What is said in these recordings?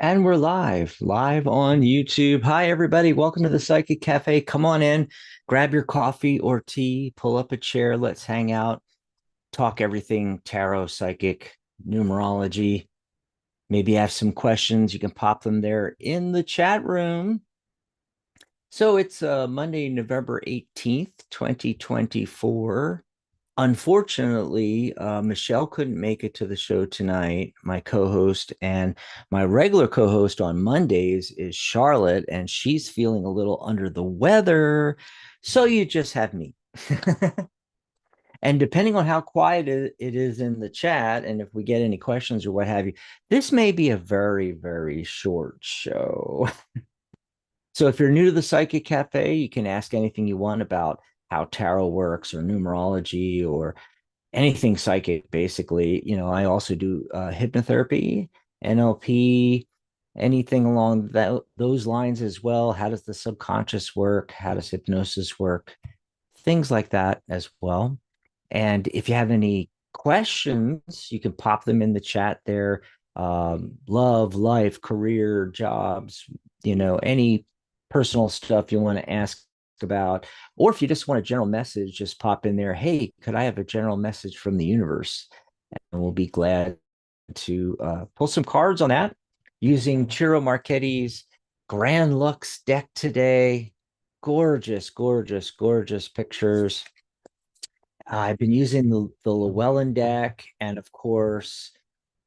And we're live on YouTube. Hi, everybody. Welcome to the Psychic Cafe. Come on in, grab your coffee or tea, pull up a chair. Let's hang out, talk everything tarot, psychic, numerology. Maybe have some questions. You can pop them there in the chat room. So it's Monday, November 18th, 2024. Unfortunately, Michelle couldn't make it to the show tonight, my co-host, and my regular co-host on Mondays is Charlotte, and she's feeling a little under the weather. So you just have me. And depending on how quiet it is in the chat, and if we get any questions or what have you, this may be a very, very short show. So if you're new to the Psychic Cafe, you can ask anything you want about how tarot works or numerology or anything psychic, basically. I also do hypnotherapy, NLP, anything along those lines as well. How does the subconscious work? How does hypnosis work? Things like that as well. And if you have any questions, you can pop them in the chat there. Love, life, career, jobs, any personal stuff you want to ask about, or if you just want a general message, just pop in there. Hey, could I have a general message from the universe? And we'll be glad to pull some cards on that using Ciro Marchetti's Grand Lux deck today. Gorgeous, gorgeous, gorgeous pictures. I've been using the Llewellyn deck, and of course,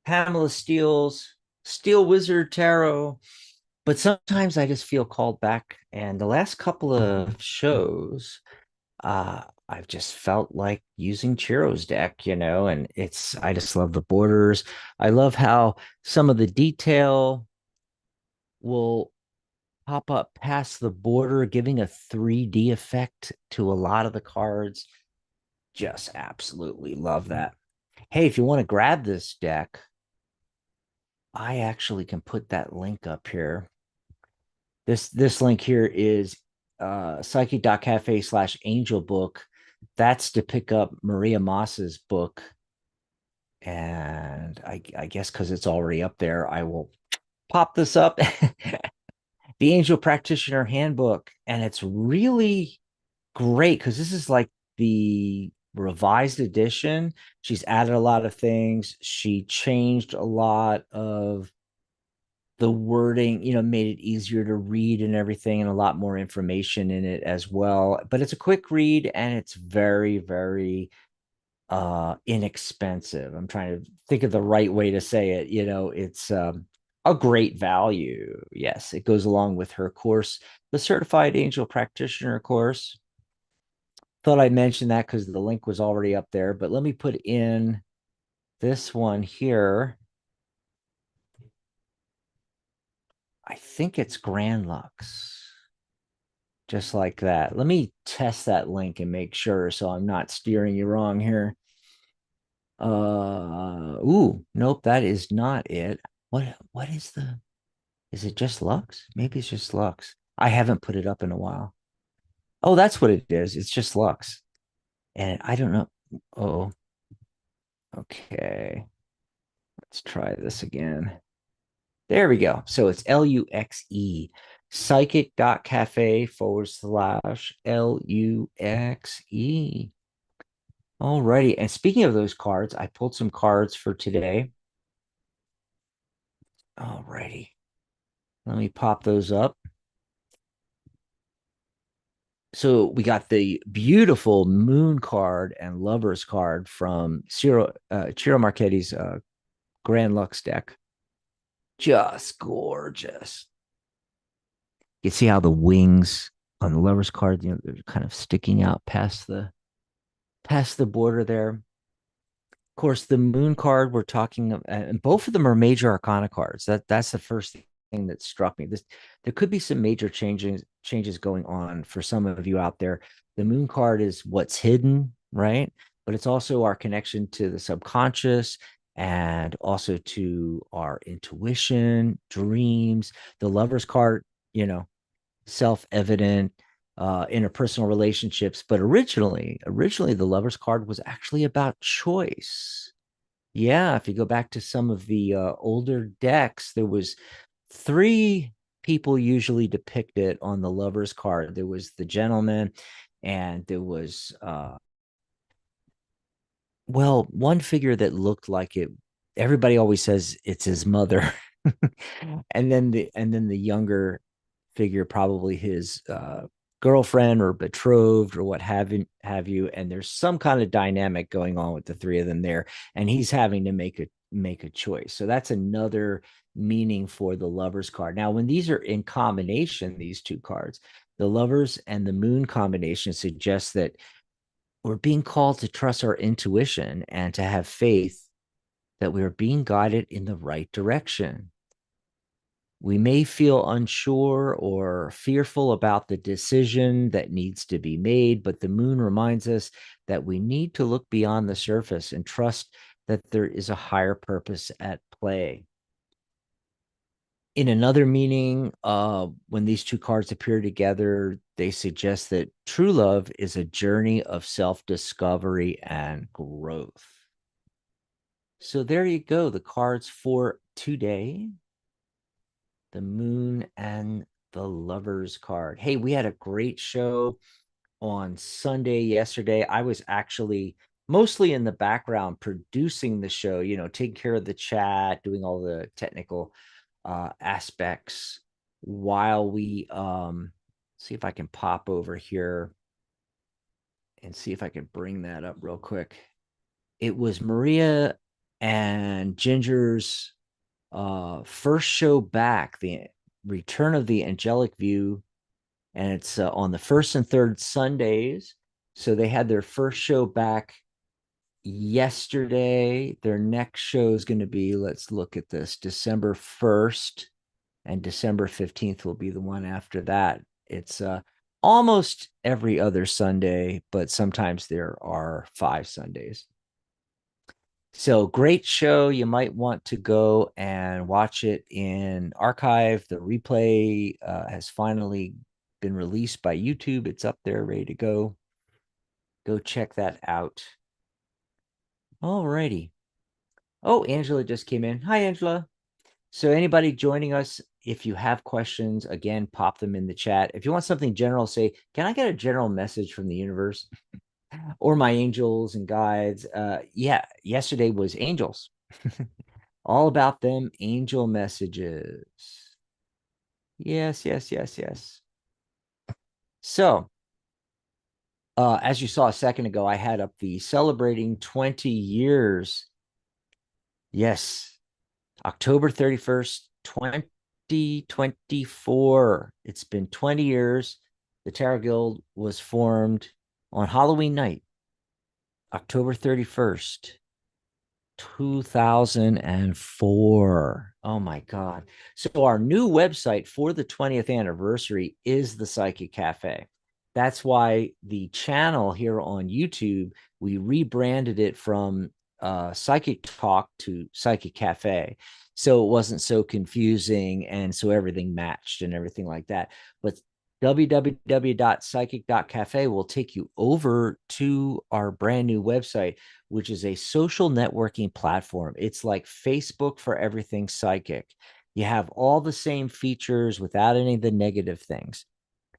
Pamela Steele's Steel Wizard Tarot. But sometimes I just feel called back. And the last couple of shows, I've just felt like using Chiro's deck, and I just love the borders. I love how some of the detail will pop up past the border, giving a 3D effect to a lot of the cards. Just absolutely love that. Hey, if you want to grab this deck, I actually can put that link up here. This link here is psychic.cafe/angel book. That's to pick up Maria Moss's book. And I guess because it's already up there, I will pop this up. The Angel Practitioner Handbook. And it's really great because this is like the revised edition. She's added a lot of things. She changed a lot of the wording, made it easier to read and everything, and a lot more information in it as well. But it's a quick read and it's very, very inexpensive. I'm trying to think of the right way to say it. It's a great value. Yes, it goes along with her course, the Certified Angel Practitioner course. Thought I'd mention that because the link was already up there, but let me put in this one here. I think it's Grand Lux. Just like that. Let me test that link and make sure so I'm not steering you wrong here. Nope, that is not it. What is it just Lux? Maybe it's just Lux. I haven't put it up in a while. Oh, that's what it is. It's just Lux. And I don't know. Oh, okay. Let's try this again. There we go. So it's LUXE, psychic.cafe/LUXE. Alrighty. And speaking of those cards, I pulled some cards for today. Alrighty. Let me pop those up. So we got the beautiful Moon card and Lovers card from Ciro Marchetti's Grand Lux deck. Just gorgeous. You see how the wings on the Lovers card, they're kind of sticking out past the border there. Of course, the Moon card we're talking, and both of them are major arcana cards. That's the first thing that struck me. There could be some major changes going on for some of you out there. The Moon card is what's hidden, right? But it's also our connection to the subconscious and also to our intuition, dreams. The Lover's card, self-evident, interpersonal relationships. But originally, the Lover's card was actually about choice. Yeah, if you go back to some of the older decks, there was Three people usually depict it on the lover's card. There was the gentleman, and there was well, one figure that looked like it. Everybody always says it's his mother. And then the younger figure, probably his girlfriend or betrothed or what have you. And there's some kind of dynamic going on with the three of them there, and he's having to make a choice. So that's another meaning for the lovers card. Now, when these are in combination, these two cards, the lovers and the moon combination suggests that we're being called to trust our intuition and to have faith that we are being guided in the right direction. We may feel unsure or fearful about the decision that needs to be made, but the moon reminds us that we need to look beyond the surface and trust that there is a higher purpose at play. In another meaning, when these two cards appear together, they suggest that true love is a journey of self-discovery and growth. So there you go, the cards for today. The moon and the lovers card. Hey, we had a great show on Sunday yesterday. I was actually mostly in the background producing the show, taking care of the chat, doing all the technical aspects while we see if I can pop over here and see if I can bring that up real quick. It was Maria and Ginger's first show back, the return of the angelic view, and it's on the first and third Sundays. So they had their first show back yesterday. Their next show is going to be, let's look at this, December 1st, and December 15th will be the one after that. It's almost every other Sunday, but sometimes there are 5 Sundays. So great show. You might want to go and watch it in archive. The replay has finally been released by YouTube. It's up there, ready to go. Go check that out. All righty. Oh, Angela just came in. Hi, Angela. So anybody joining us, if you have questions, again, pop them in the chat. If you want something general, say, can I get a general message from the universe? Or my angels and guides. Yeah, yesterday was angels. All about them angel messages. Yes, yes, yes, yes. So, as you saw a second ago, I had up the celebrating 20 years. Yes, October 31st, 2024. It's been 20 years. The Tarot Guild was formed on Halloween night, October 31st. 2004. Oh my God. So our new website for the 20th anniversary is the Psychic Cafe. That's why the channel here on YouTube, we rebranded it from Psychic Talk to Psychic Cafe. So it wasn't so confusing, and so everything matched and everything like that. But www.psychic.cafe will take you over to our brand new website, which is a social networking platform. It's like Facebook for everything psychic. You have all the same features without any of the negative things.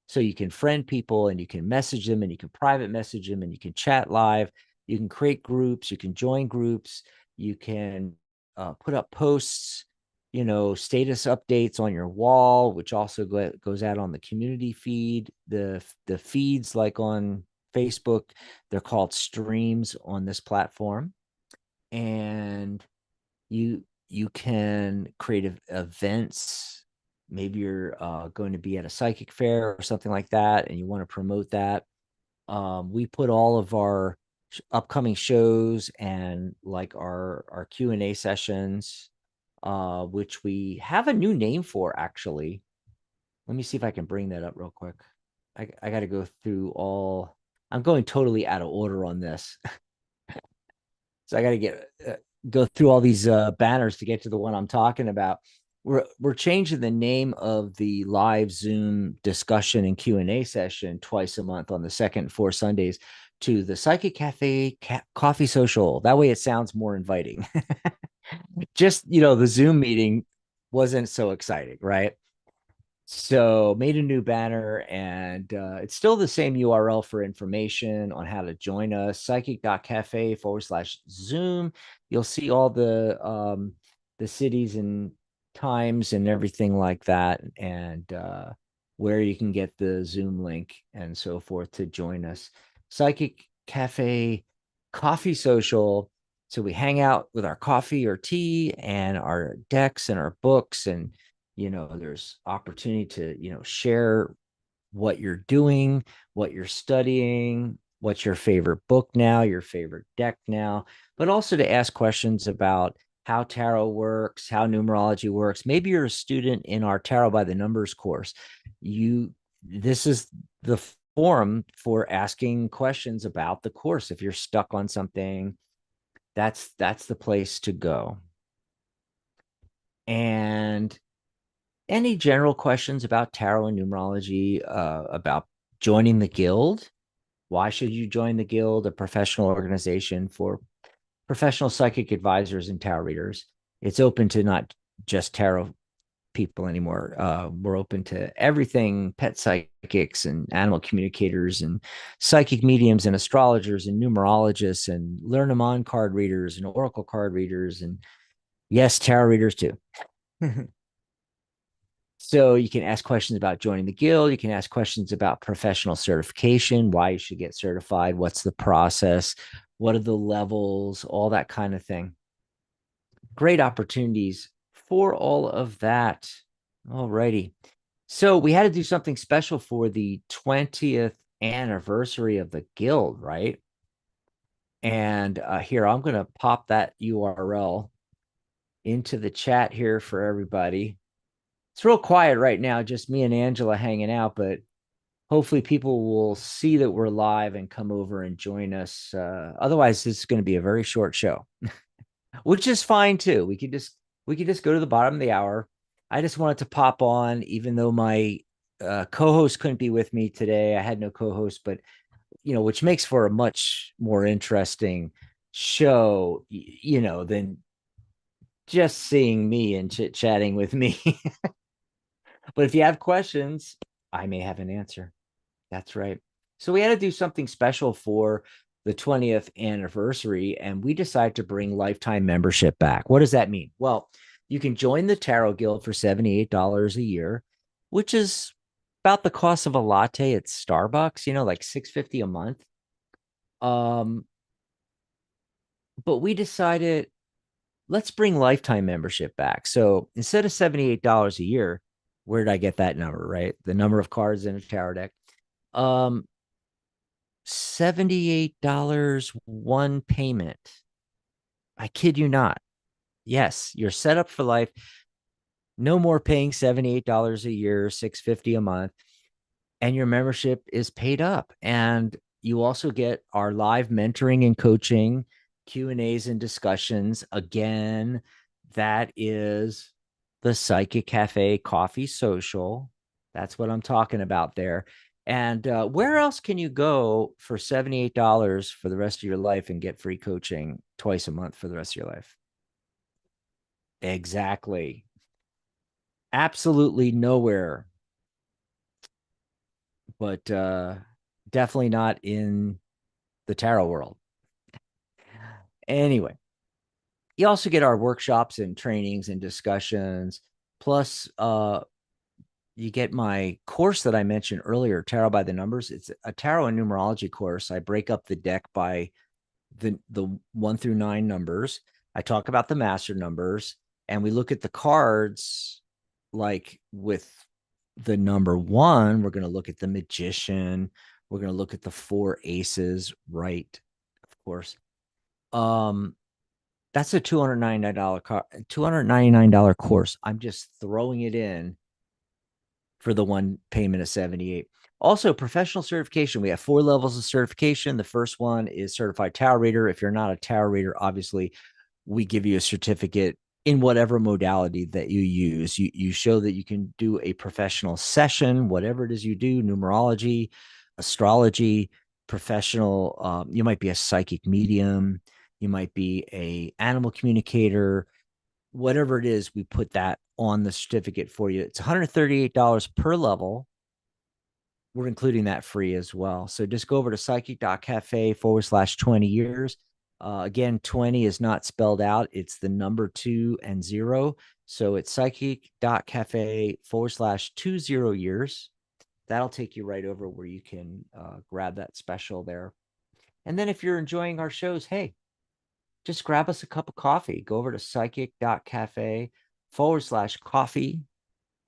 So you can friend people, and you can message them, and you can private message them, and you can chat live. You can create groups. You can join groups. You can put up posts, status updates on your wall, which also goes out on the community feed. The feeds, like on Facebook, they're called streams on this platform. And you can create events. Maybe you're going to be at a psychic fair or something like that, and you want to promote that. We put all of our upcoming shows and like our Q&A sessions, which we have a new name for, actually. Let me see if I can bring that up real quick. I got to go through all. I'm going totally out of order on this. So I got to go through all these banners to get to the one I'm talking about. We're changing the name of the live Zoom discussion and Q&A session twice a month on the second and fourth Sundays to the Psychic Cafe Coffee Social. That way it sounds more inviting. Just, the Zoom meeting wasn't so exciting, right? So made a new banner, and it's still the same URL for information on how to join us, psychic.cafe/Zoom. You'll see all the cities and times and everything like that, and where you can get the Zoom link and so forth to join us. Psychic Cafe Coffee Social. So we hang out with our coffee or tea and our decks and our books, and there's opportunity to share what you're doing, what you're studying, what's your favorite book now, your favorite deck now, but also to ask questions about how tarot works, how numerology works. Maybe you're a student in our Tarot by the Numbers course. You This is the forum for asking questions about the course. If you're stuck on something, that's the place to go. And any general questions about tarot and numerology, about joining the guild? Why should you join the guild, a professional organization for professional psychic advisors and tarot readers? It's open to not just tarot people anymore. We're open to everything: pet psychics and animal communicators and psychic mediums and astrologers and numerologists and learn them on card readers and oracle card readers, and yes, tarot readers too. So you can ask questions about joining the guild. You can ask questions about professional certification, why you should get certified, what's the process, what are the levels, all that kind of thing. Great opportunities for all of that. All righty. So we had to do something special for the 20th anniversary of the guild, right? And here, I'm going to pop that URL into the chat here for everybody. It's real quiet right now, just me and Angela hanging out, but hopefully people will see that we're live and come over and join us. Otherwise, this is going to be a very short show, which is fine too. We could just go to the bottom of the hour. I just wanted to pop on, even though my co-host couldn't be with me today. I had no co-host, but which makes for a much more interesting show, than just seeing me and chit chatting with me. But if you have questions, I may have an answer. That's right. So we had to do something special for the 20th anniversary, and we decided to bring lifetime membership back. What does that mean? Well, you can join the Tarot Guild for $78 a year, which is about the cost of a latte at Starbucks, like $6.50 a month. But we decided, let's bring lifetime membership back. So instead of $78 a year, where did I get that number, right? The number of cards in a tarot deck. $78 one payment. I kid you not. Yes, you're set up for life. No more paying $78 a year, $6.50 a month, and your membership is paid up. And you also get our live mentoring and coaching, Q&As and discussions. Again, that is the Psychic Cafe Coffee Social. That's what I'm talking about there. And where else can you go for $78 for the rest of your life and get free coaching twice a month for the rest of your life? Exactly. Absolutely nowhere, but definitely not in the tarot world. Anyway, you also get our workshops and trainings and discussions. Plus, you get my course that I mentioned earlier, Tarot by the Numbers. It's a tarot and numerology course. I break up the deck by the 1 through 9 numbers. I talk about the master numbers, and we look at the cards. Like with the number 1, we're going to look at the Magician. We're going to look at the 4 aces, right? Of course. That's a $299 course. I'm just throwing it in for the one payment of 78. Also, professional certification. We have 4 levels of certification. The first one is certified tarot reader. If you're not a tarot reader, obviously, we give you a certificate in whatever modality that you use. You show that you can do a professional session, whatever it is you do, numerology, astrology, professional. You might be a psychic medium. You might be a animal communicator, whatever it is, we put that on the certificate for you. It's $138 per level. We're including that free as well. So just go over to psychic.cafe/20 years. Again, 20 is not spelled out. It's the number 2 and 0. So it's psychic.cafe/20 years. That'll take you right over where you can grab that special there. And then if you're enjoying our shows, hey, just grab us a cup of coffee. Go over to psychic.cafe/coffee.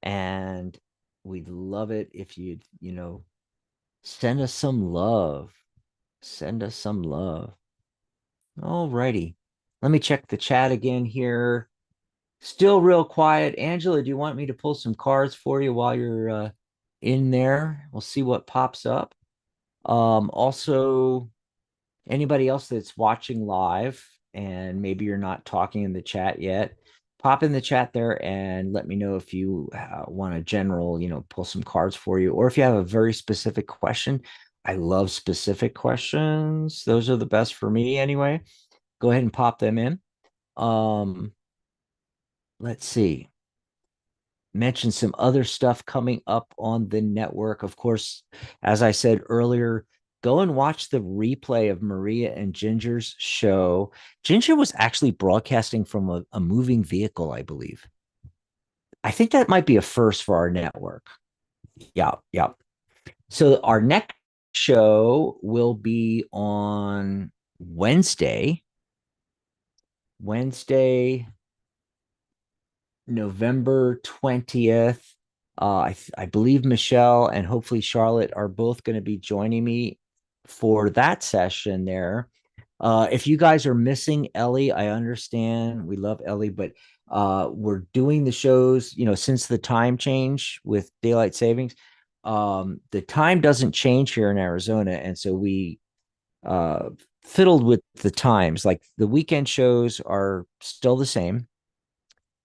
And we'd love it if you'd, send us some love. Send us some love. All righty. Let me check the chat again here. Still real quiet. Angela, do you want me to pull some cards for you while you're in there? We'll see what pops up. Also, anybody else that's watching live and maybe you're not talking in the chat yet, pop in the chat there and let me know if you want a general, pull some cards for you, or if you have a very specific question. I love specific questions. Those are the best for me anyway. Go ahead and pop them in. Let's see. Mention some other stuff coming up on the network. Of course, as I said earlier, go and watch the replay of Maria and Ginger's show. Ginger was actually broadcasting from a moving vehicle, I believe. I think that might be a first for our network. Yeah, yeah. So our next show will be on Wednesday, November 20th. I believe Michelle and hopefully Charlotte are both going to be joining me for that session there. If you guys are missing Ellie, I understand. We love Ellie, but we're doing the shows, since the time change with daylight savings. The time doesn't change here in Arizona. And so we fiddled with the times. Like the weekend shows are still the same.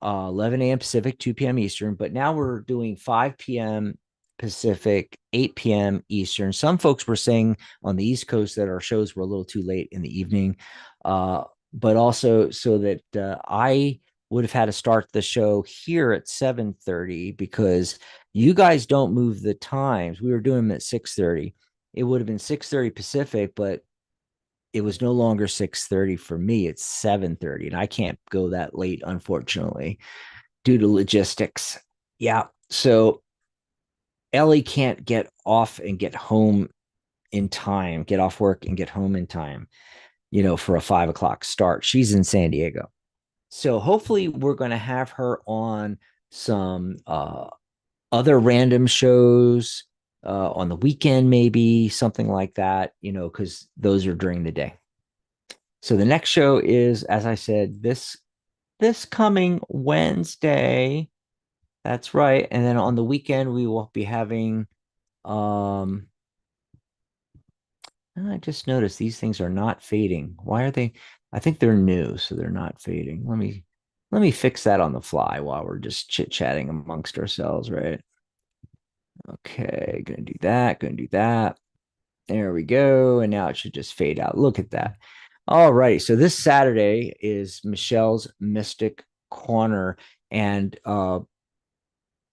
11 a.m. Pacific, 2 p.m. Eastern, but now we're doing 5 p.m. Pacific, 8 p.m. Eastern. Some folks were saying on the East Coast that our shows were a little too late in the evening, but also so that I would have had to start the show here at 7:30 because you guys don't move the times. We were doing them at 6:30. It would have been 6:30 Pacific, but it was no longer 6:30 for me. It's 7:30, and I can't go that late, unfortunately, due to logistics. Yeah. So Ellie can't get off and get home in time, get off work and get home in time, for a 5 o'clock start. She's in San Diego. So hopefully we're going to have her on some other random shows on the weekend, maybe something like that, because those are during the day. So the next show is, as I said, this coming Wednesday. That's right. And then on the weekend we will be having I just noticed these things are not fading. Why are they? I think they're new, so they're not fading. Let me fix that on the fly while we're just chit-chatting amongst ourselves, right? Okay, gonna do that, gonna do that. There we go. And now it should just fade out. Look at that. All right. So this Saturday is Michelle's Mystic Corner. And a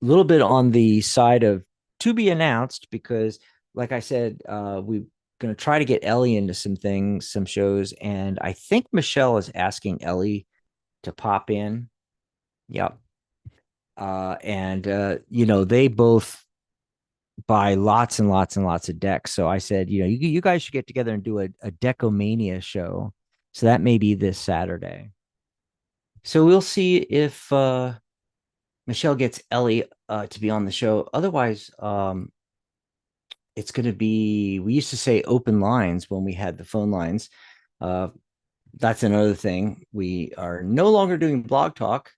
little bit on the side of to be announced, because like I said, we're going to try to get Ellie into some things, some shows. And I think Michelle is asking Ellie to pop in. Yep. They both buy lots and lots and lots of decks. So I said, you guys should get together and do a Deckomania show. So that may be this Saturday. So we'll see if Michelle gets Ellie to be on the show. Otherwise, it's going to be, we used to say open lines when we had the phone lines. That's another thing. We are no longer doing Blog Talk.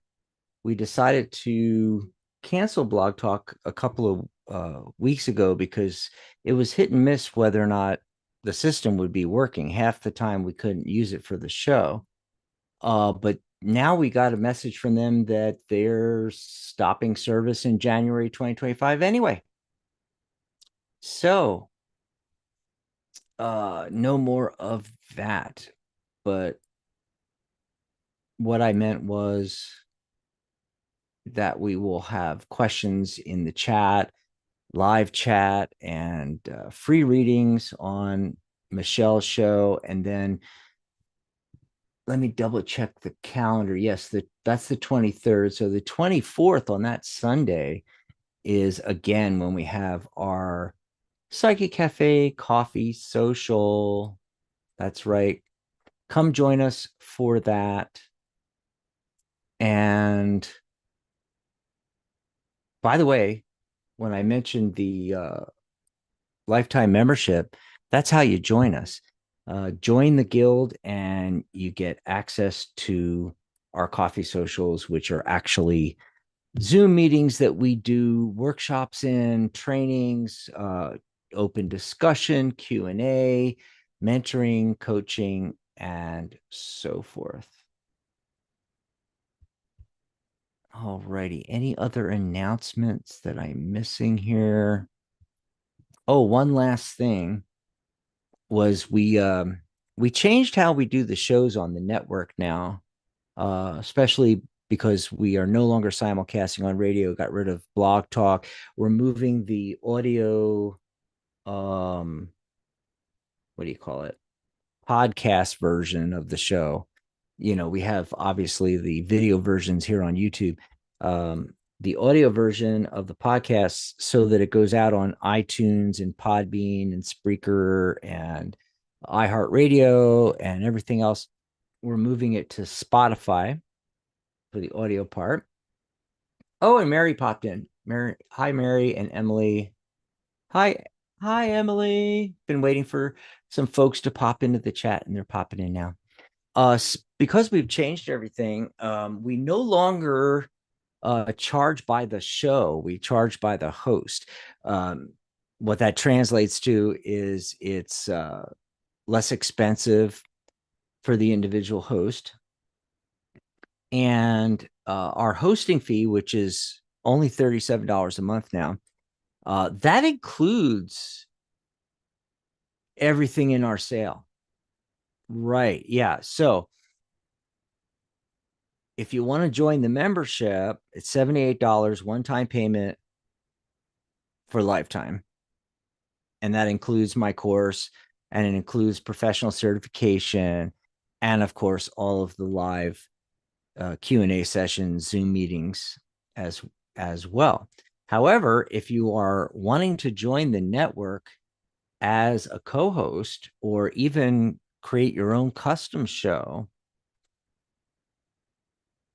We decided to cancel Blog Talk a couple of weeks ago because it was hit and miss whether or not the system would be working. Half the time we couldn't use it for the show. But now we got a message from them that they're stopping service in January 2025 anyway. So no more of that. But what I meant was that we will have questions in the chat, live chat, and free readings on Michelle's show. And then let me double check the calendar. Yes, that's the 23rd. So the 24th on that Sunday is again when we have our Psychic Cafe coffee social. That's right. Come join us for that. And by the way, when I mentioned the lifetime membership, that's how you join us. Join the guild and you get access to our coffee socials, which are actually Zoom meetings that we do workshops in, trainings, open discussion, Q&A, mentoring, coaching, and so forth. All righty. Any other announcements that I'm missing here? Oh, one last thing was we changed how we do the shows on the network now, especially because we are no longer simulcasting on radio, got rid of Blog Talk. We're moving the audio, what do you call it? Podcast version of the show. We have obviously the video versions here on YouTube. The audio version of the podcast so that it goes out on iTunes and Podbean and Spreaker and iHeartRadio and everything else. We're moving it to Spotify for the audio part. Oh, and Mary popped in. Mary, hi, Mary and Emily. Hi, hi, Emily. Been waiting for some folks to pop into the chat, and they're popping in now. Because we've changed everything, we no longer charge by the show. We charge by the host. What that translates to is it's less expensive for the individual host. And our hosting fee, which is only $37 a month now, that includes everything in our sale. Right. Yeah. So if you want to join the membership, it's $78 one-time payment for lifetime. And that includes my course, and it includes professional certification, and of course, all of the live Q&A sessions, Zoom meetings as well. However, if you are wanting to join the network as a co-host or even create your own custom show,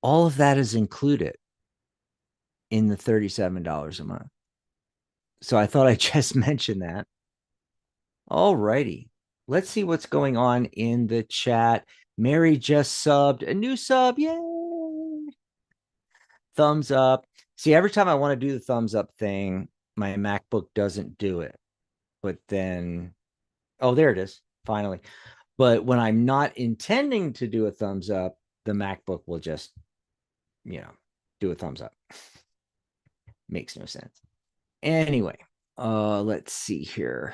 all of that is included in the $37 a month. So I thought I'd just mention that. All righty. Let's see what's going on in the chat. Mary just subbed a new sub. Yay. Thumbs up. See, every time I want to do the thumbs up thing, my MacBook doesn't do it. But then, oh, there it is. Finally. But when I'm not intending to do a thumbs up, the MacBook will just, do a thumbs up. Makes no sense. Anyway, let's see here.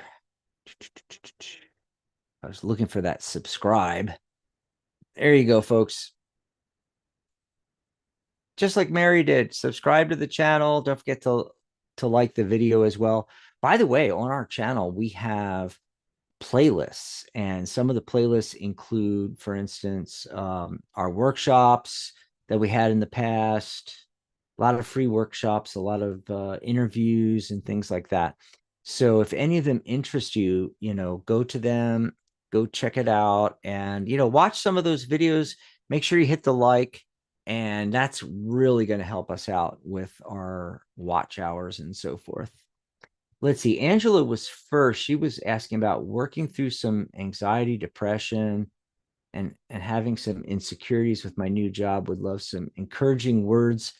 I was looking for that subscribe. There you go, folks. Just like Mary did, subscribe to the channel. Don't forget to like the video as well. By the way, on our channel, we have playlists, and some of the playlists include, for instance, our workshops that we had in the past, a lot of free workshops, a lot of interviews and things like that. So if any of them interest you, go to them, go check it out, and watch some of those videos. Make sure you hit the like, and that's really going to help us out with our watch hours and so forth. Let's see. Angela was first. She was asking about working through some anxiety, depression, and having some insecurities with my new job. Would love some encouraging words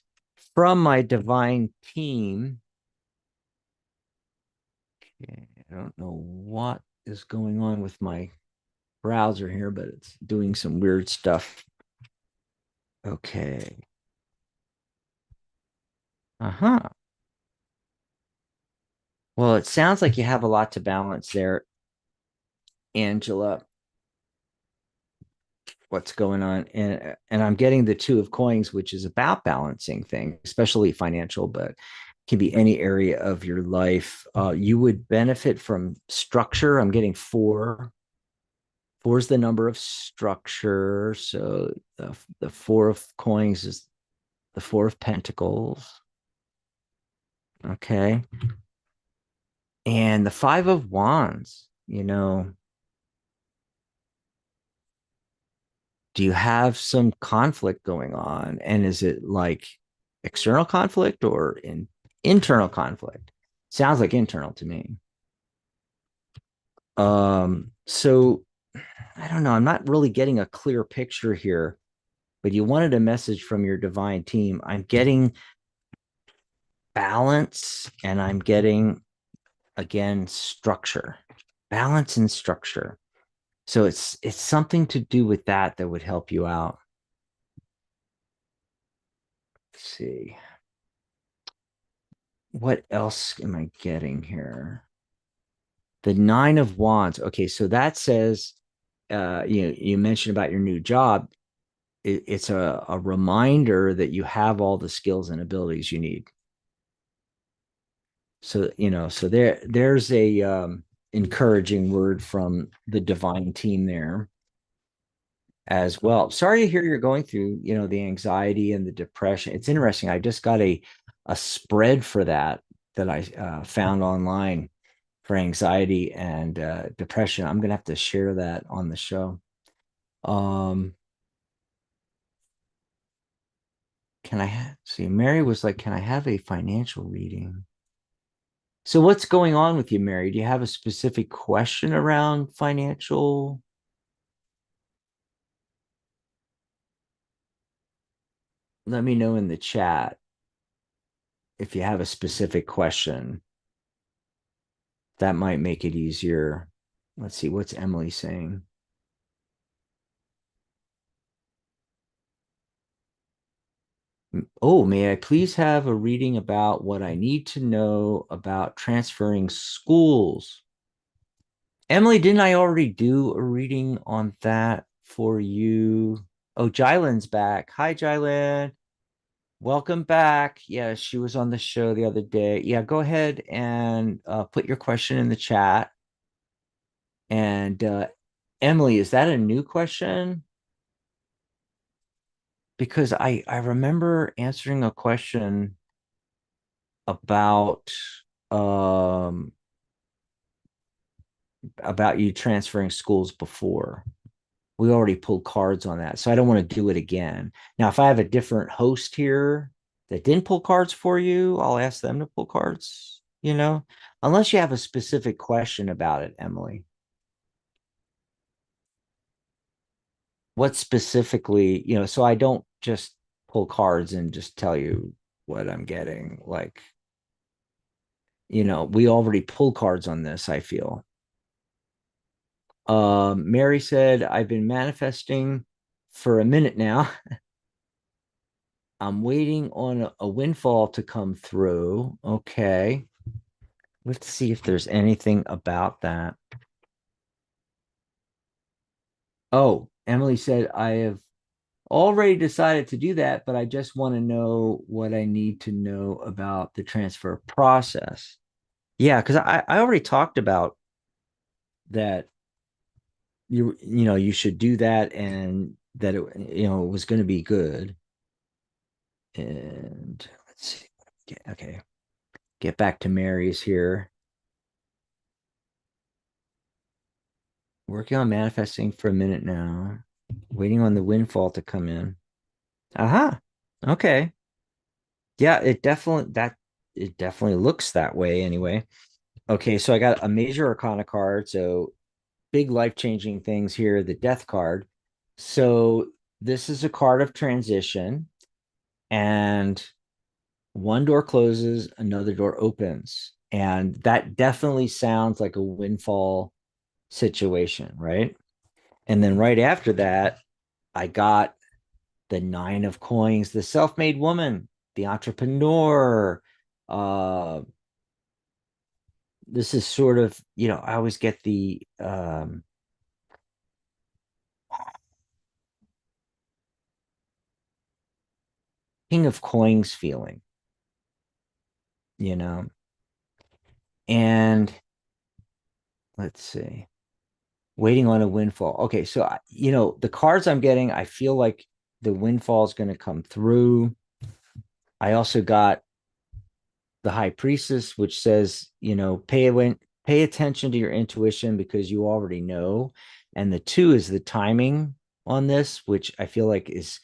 from my divine team. Okay, I don't know what is going on with my browser here, but it's doing some weird stuff. Okay. Uh-huh. Well, it sounds like you have a lot to balance there, Angela. what's going on. And I'm getting the two of coins, which is about balancing things, especially financial, but can be any area of your life. You would benefit from structure. I'm getting four. Four is the number of structure. So the four of coins is the four of pentacles. Okay. And the five of wands, do you have some conflict going on? And is it like external conflict or internal conflict? Sounds like internal to me. So I don't know. I'm not really getting a clear picture here, but you wanted a message from your divine team. I'm getting balance and I'm getting again structure. Balance and structure. So it's something to do with that would help you out. Let's see. What else am I getting here? The nine of wands. Okay, so that says you mentioned about your new job. It's a reminder that you have all the skills and abilities you need. So so there's a encouraging word from the divine team there as well. Sorry to hear you're going through, the anxiety and the depression. It's interesting. I just got a spread for that I found online for anxiety and depression. I'm gonna have to share that on the show. Um, can see? Mary was like, "Can I have a financial reading?" So, what's going on with you, Mary? Do you have a specific question around financial? Let me know in the chat if you have a specific question. That might make it easier. Let's see, what's Emily saying? Oh, may I please have a reading about what I need to know about transferring schools? Emily, didn't I already do a reading on that for you? Oh, Jylan's back. Hi, Jylan. Welcome back. Yeah, she was on the show the other day. Yeah, go ahead and put your question in the chat. And Emily, is that a new question? Because I remember answering a question about um about you transferring schools before. We already pulled cards on that, so I don't want to do it again. Now, if I have a different host here that didn't pull cards for you, I'll ask them to pull cards, unless you have a specific question about it, Emily. What specifically, so I don't just pull cards and just tell you what I'm getting. Like, we already pulled cards on this, I feel. Mary said, I've been manifesting for a minute now. I'm waiting on a windfall to come through. Okay. Let's see if there's anything about that. Oh, Emily said, I have already decided to do that, but I just want to know what I need to know about the transfer process. Yeah, because I already talked about that you should do that and that it was going to be good. And let's see. Okay. Get back to Mary's here. Working on manifesting for a minute now. Waiting on the windfall to come in. Aha. Okay. Yeah, it definitely looks that way anyway. Okay, so I got a major arcana card, so big life-changing things here, the death card. So this is a card of transition, and one door closes, another door opens. And that definitely sounds like a windfall situation, right? And then right after that, I got the nine of coins, the self-made woman, the entrepreneur. Uh, this is sort of, I always get the King of Coins feeling, you know. And let's see, waiting on a windfall. Okay, so the cards I'm getting, I feel like the windfall is going to come through. I also got the High Priestess, which says, pay attention to your intuition because you already know. And the two is the timing on this, which I feel like is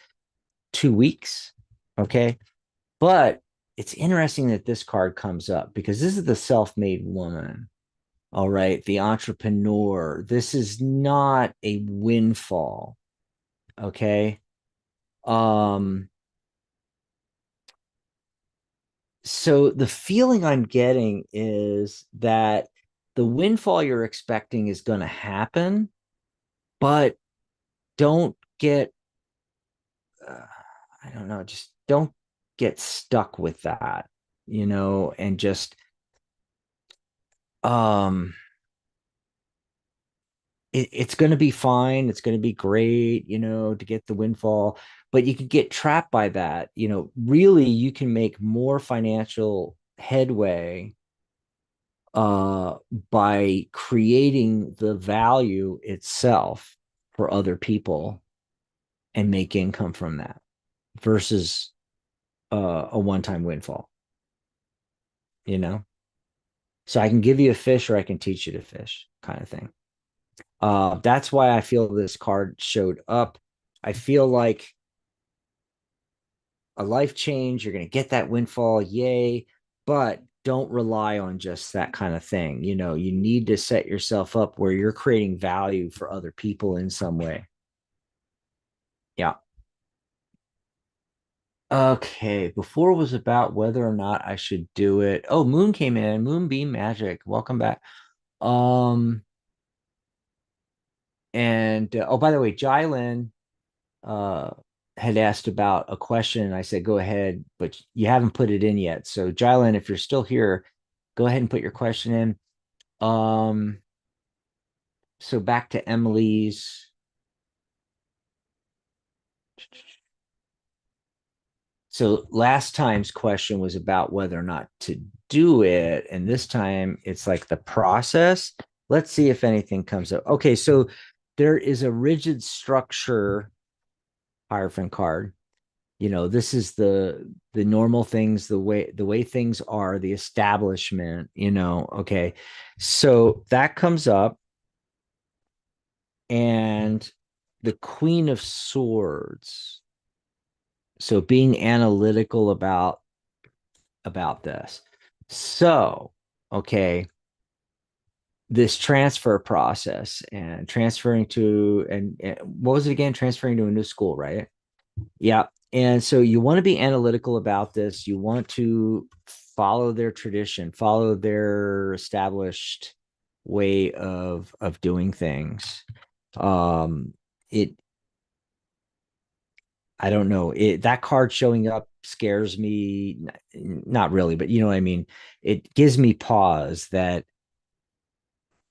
2 weeks. Okay. But it's interesting that this card comes up because this is the self-made woman. All right. The entrepreneur. This is not a windfall. Okay. Um, so the feeling I'm getting is that the windfall you're expecting is going to happen, but don't get, uh, I don't know, just don't get stuck with that, and just, um, it's going to be fine. It's going to be great, to get the windfall, but you can get trapped by that. Really, you can make more financial headway uh, by creating the value itself for other people and make income from that versus a one-time windfall, you know? So I can give you a fish or I can teach you to fish kind of thing. That's why I feel this card showed up. I feel like a life change, you're going to get that windfall, yay, but don't rely on just that kind of thing. You need to set yourself up where you're creating value for other people in some way. Yeah. Okay. Before was about whether or not I should do it. Oh, Moon came in. Moonbeam Magic. Welcome back. Um, and oh, by the way, Jylin uh had asked about a question, and I said, go ahead, but you haven't put it in yet. So, Jylin, if you're still here, go ahead and put your question in. Um, so back to Emily's. So last time's question was about whether or not to do it, and this time it's like the process. Let's see if anything comes up. Okay, so there is a rigid structure Hierophant card. This is the normal things, the way things are, the establishment, okay. So that comes up, and the Queen of Swords. So being analytical about this. So, okay, this transfer process and transferring to, and what was it again? Transferring to a new school, right? Yeah. And so you want to be analytical about this. You want to follow their tradition, follow their established way of doing things. It I don't know. That card showing up scares me, not really, but you know what I mean? It gives me pause that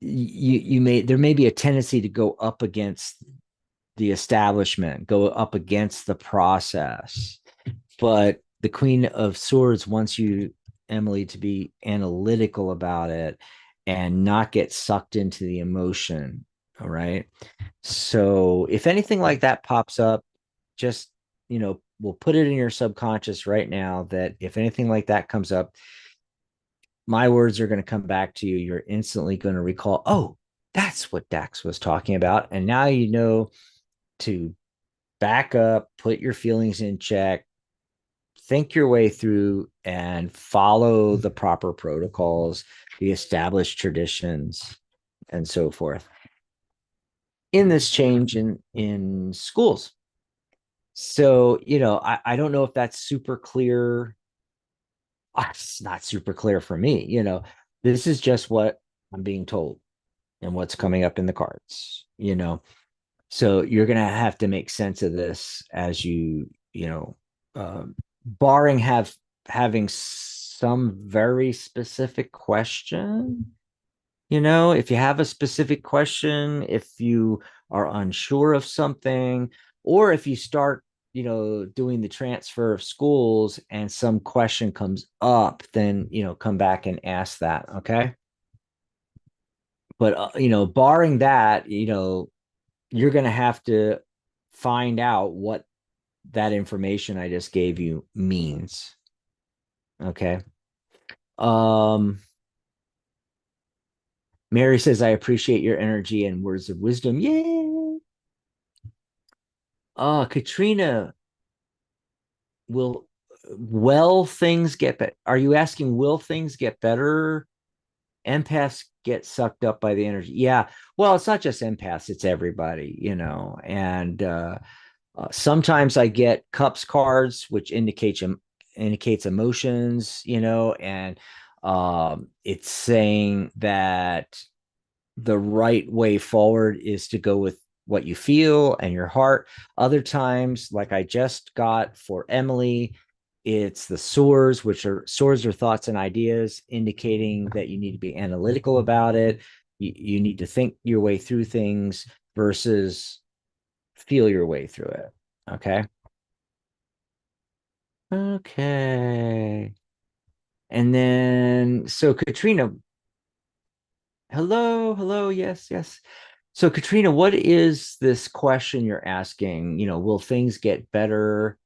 there may be a tendency to go up against the establishment, go up against the process. But the Queen of Swords wants you, Emily, to be analytical about it and not get sucked into the emotion. All right. So if anything like that pops up, just, we'll put it in your subconscious right now that if anything like that comes up, my words are going to come back to you. You're instantly going to recall, oh, that's what Dax was talking about. And now you know to back up, put your feelings in check, think your way through, and follow the proper protocols, the established traditions, and so forth in this change in schools. So, I don't know if that's super clear. It's not super clear for me. This is just what I'm being told and what's coming up in the cards. So you're going to have to make sense of this as barring having some very specific question. If you have a specific question, if you are unsure of something, or if you start doing the transfer of schools and some question comes up, then, come back and ask that. Okay. But, barring that, you're going to have to find out what that information I just gave you means. Okay. Um, Mary says, I appreciate your energy and words of wisdom. Yay. Katrina, will things get better? Are you asking, will things get better? Empaths get sucked up by the energy. Yeah. Well, it's not just empaths, it's everybody, and sometimes I get cups cards, which indicates emotions, and it's saying that the right way forward is to go with what you feel and your heart. Other times, like I just got for Emily, it's the swords, which are swords or thoughts and ideas, indicating that you need to be analytical about it. You need to think your way through things versus feel your way through it. Okay. Okay. And then, so Katrina, hello, hello, yes, yes. So Katrina, what is this question you're asking? Will things get better?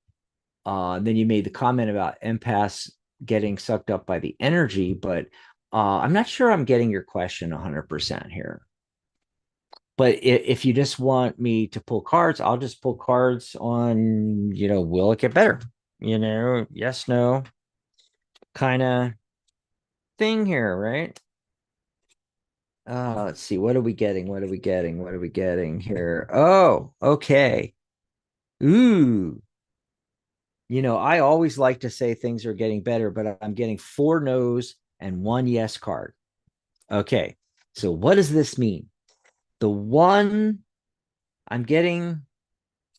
Then you made the comment about empaths getting sucked up by the energy, but I'm not sure I'm getting your question 100% here. But if you just want me to pull cards, I'll just pull cards on, will it get better? Yes, no kind of thing here, right? Let's see. What are we getting? What are we getting? What are we getting here? Oh, okay. Ooh. I always like to say things are getting better, but I'm getting 4 no's and 1 yes card. Okay. So what does this mean? The one I'm getting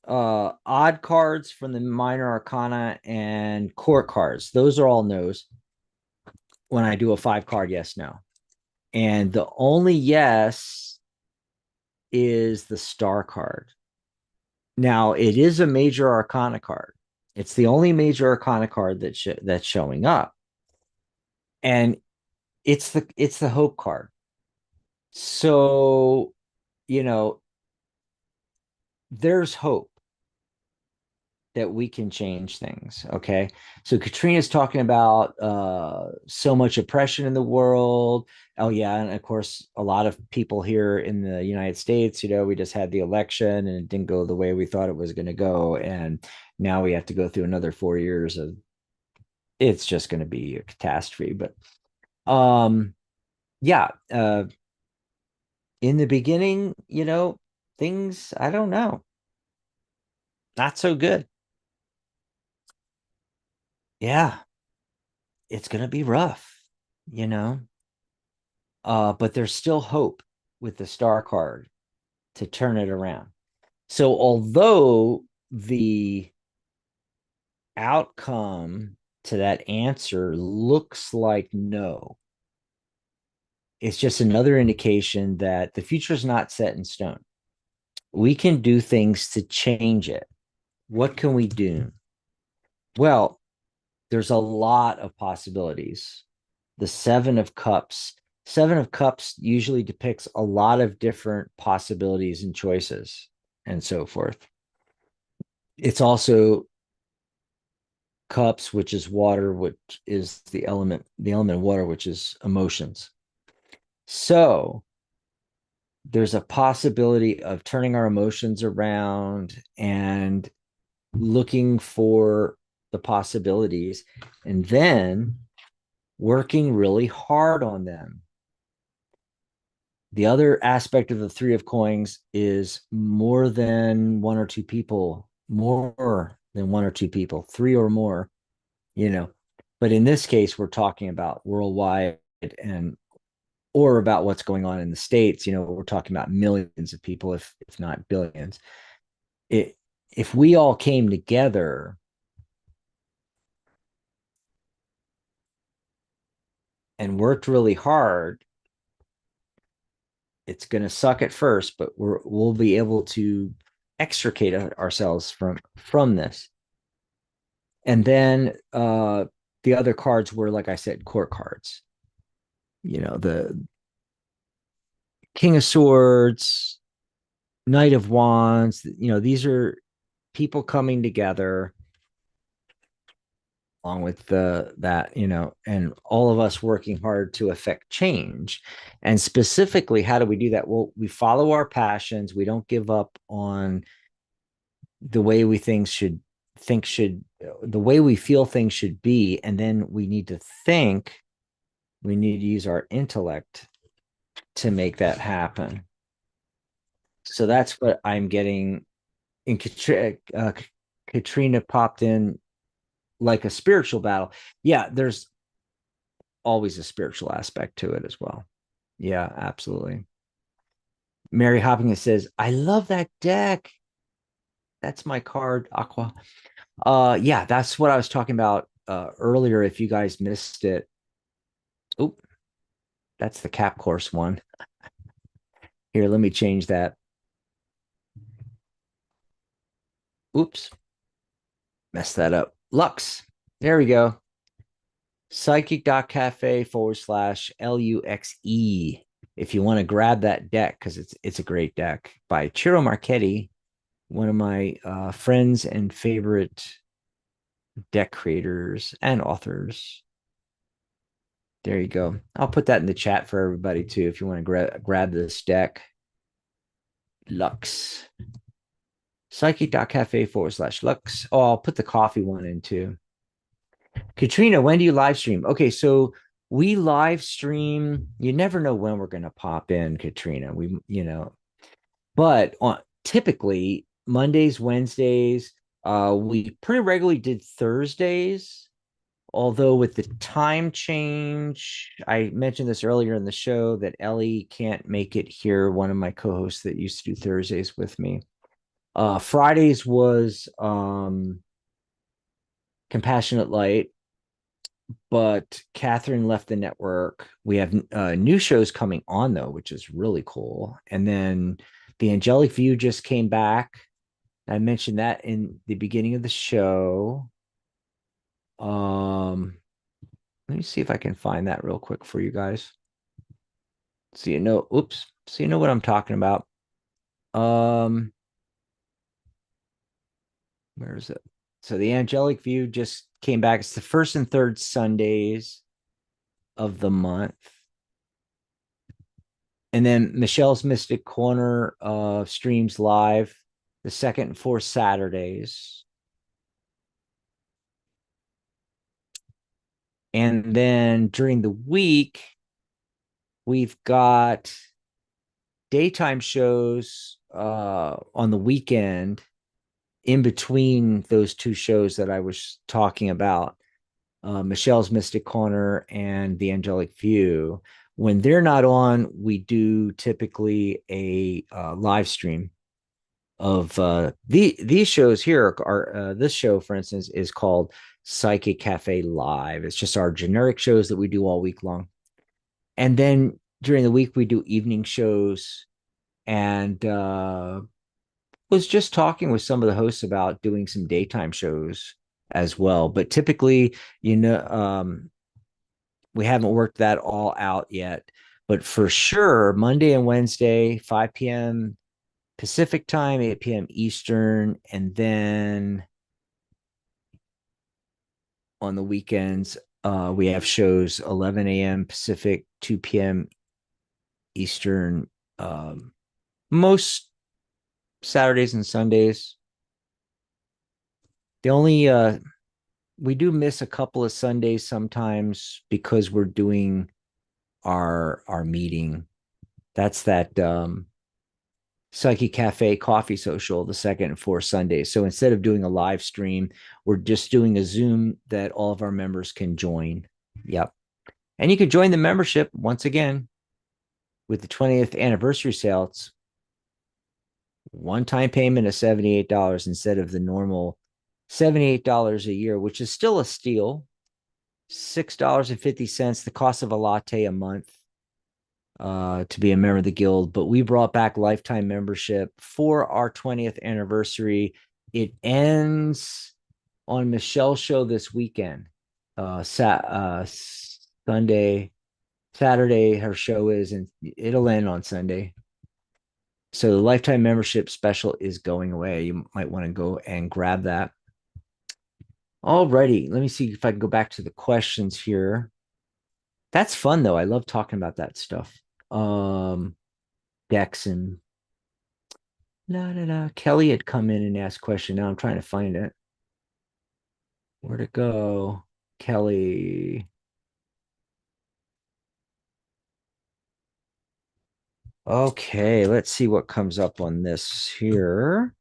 odd cards from the minor arcana and court cards. Those are all no's when I do a 5 card yes no. And the only yes is the star card. Now, it is a major arcana card. It's the only major arcana card that's showing up. And it's the hope card. So, you know, there's hope that we can change things. Okay. So Katrina's talking about so much oppression in the world. Oh, yeah. And of course, a lot of people here in the United States, we just had the election and it didn't go the way we thought it was going to go. And now we have to go through another 4 years of it's just going to be a catastrophe. But yeah, in the beginning, things, I don't know, not so good. Yeah, it's going to be rough, you know. But there's still hope with the star card to turn it around. So although the outcome to that answer looks like no, it's just another indication that the future is not set in stone. We can do things to change it. What can we do? Well, there's a lot of possibilities. The Seven of Cups usually depicts a lot of different possibilities and choices and so forth. It's also cups, which is water, which is the element water, which is emotions. So there's a possibility of turning our emotions around and looking for the possibilities and then working really hard on them. The other aspect of the 3 of Coins is more than 1 or 2 people, more than 1 or 2 people, 3 or more, you know. But in this case, we're talking about worldwide and or about what's going on in the States. We're talking about millions of people, if not billions. If we all came together and worked really hard, it's going to suck at first, but we'll be able to extricate ourselves from this. And then the other cards were, like I said, court cards. The King of Swords, Knight of Wands. These are people coming together along with and all of us working hard to affect change. And specifically, how do we do that? Well, we follow our passions. We don't give up on the way the way we feel things should be. And then we need to use our intellect to make that happen. So that's what I'm getting. In Katrina popped in like a spiritual battle. Yeah, there's always a spiritual aspect to it as well. Yeah, absolutely. Mary Hopkins says, I love that deck. That's my card, Aqua. Yeah, that's what I was talking about earlier. If you guys missed it. Oh, that's the Cap Course one. Here, let me change that. Oops. Messed that up. Lux. There we go. Psychic.cafe/LUXE. If you want to grab that deck, because it's a great deck by Ciro Marchetti, one of my friends and favorite deck creators and authors. There you go. I'll put that in the chat for everybody too if you want to grab this deck. Lux. Psychic.cafe/Lux. Oh, I'll put the coffee one in too. Katrina, when do you live stream? Okay, so we live stream. You never know when we're going to pop in, Katrina. But typically Mondays, Wednesdays. We pretty regularly did Thursdays, although with the time change, I mentioned this earlier in the show that Ellie can't make it here. One of my co-hosts that used to do Thursdays with me. Fridays was Compassionate Light, but Catherine left the network. We have new shows coming on though, which is really cool. And then the Angelic View just came back. I mentioned that in the beginning of the show. Let me see if I can find that real quick for you guys. So oops. So you know what I'm talking about. Where is it? So the Angelic View just came back. It's the first and third Sundays of the month. And then Michelle's Mystic Corner streams live the second and fourth Saturdays. And then during the week, we've got daytime shows on the weekend in between those two shows that I was talking about, Michelle's Mystic Corner and the Angelic View. When they're not on, we do typically a live stream of these shows here. Are this show, for instance, is called Psychic Cafe Live. It's just our generic shows that we do all week long. And then during the week, we do evening shows. And was just talking with some of the hosts about doing some daytime shows as well. But typically, we haven't worked that all out yet. But for sure, Monday and Wednesday, 5 p.m. Pacific time, 8 p.m. Eastern, and then on the weekends, we have shows 11 a.m. Pacific, 2 p.m. Eastern, most Saturdays and Sundays. The only we do miss a couple of Sundays sometimes because we're doing our meeting. That's that Psyche Cafe Coffee Social, the second and fourth Sundays. So instead of doing a live stream, we're just doing a Zoom that all of our members can join. Yep. And you can join the membership once again with the 20th anniversary sale. It's one-time payment of $78 instead of the normal $78 a year, which is still a steal. $6.50, the cost of a latte a month. to be a member of the guild, but we brought back lifetime membership for our 20th anniversary. It ends on Michelle's show this weekend. Sunday, Saturday, her show is, and it'll end on Sunday. So the lifetime membership special is going away. You might want to go and grab that. Alrighty, let me see if I can go back to the questions here. That's fun though. I love talking about that stuff. Dex and la da da. Kelly had come in and asked a question. Now I'm trying to find it. Where'd it go? Kelly. Okay, let's see what comes up on this here.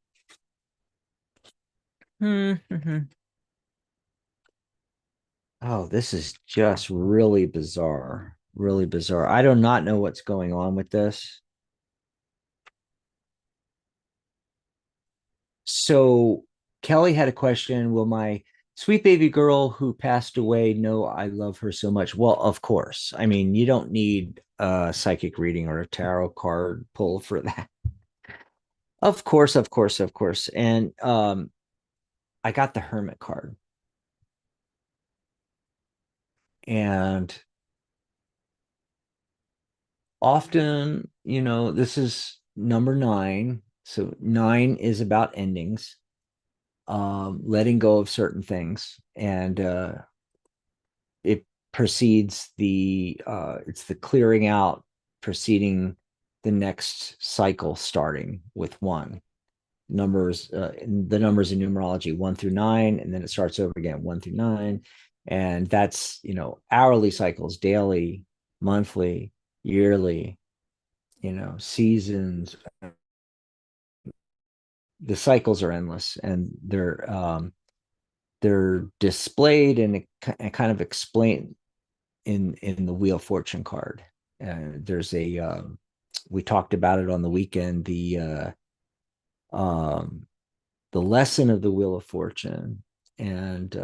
Oh, this is just really bizarre. Really bizarre. I do not know what's going on with this. So Kelly had a question. Will my sweet baby girl who passed away know I love her so much? Well, of course. I mean, you don't need a psychic reading or a tarot card pull for that. Of course, of course, of course. And I got the Hermit card. And often, this is number nine. So nine is about endings, letting go of certain things. And it precedes it's the clearing out preceding the next cycle starting with one numbers, the numbers in numerology 1 through 9, and then it starts over again 1 through 9, and that's hourly cycles, daily, monthly, yearly, seasons. The cycles are endless, and they're displayed and kind of explained in the Wheel of Fortune card. There's we talked about it on the weekend, the lesson of the Wheel of Fortune, and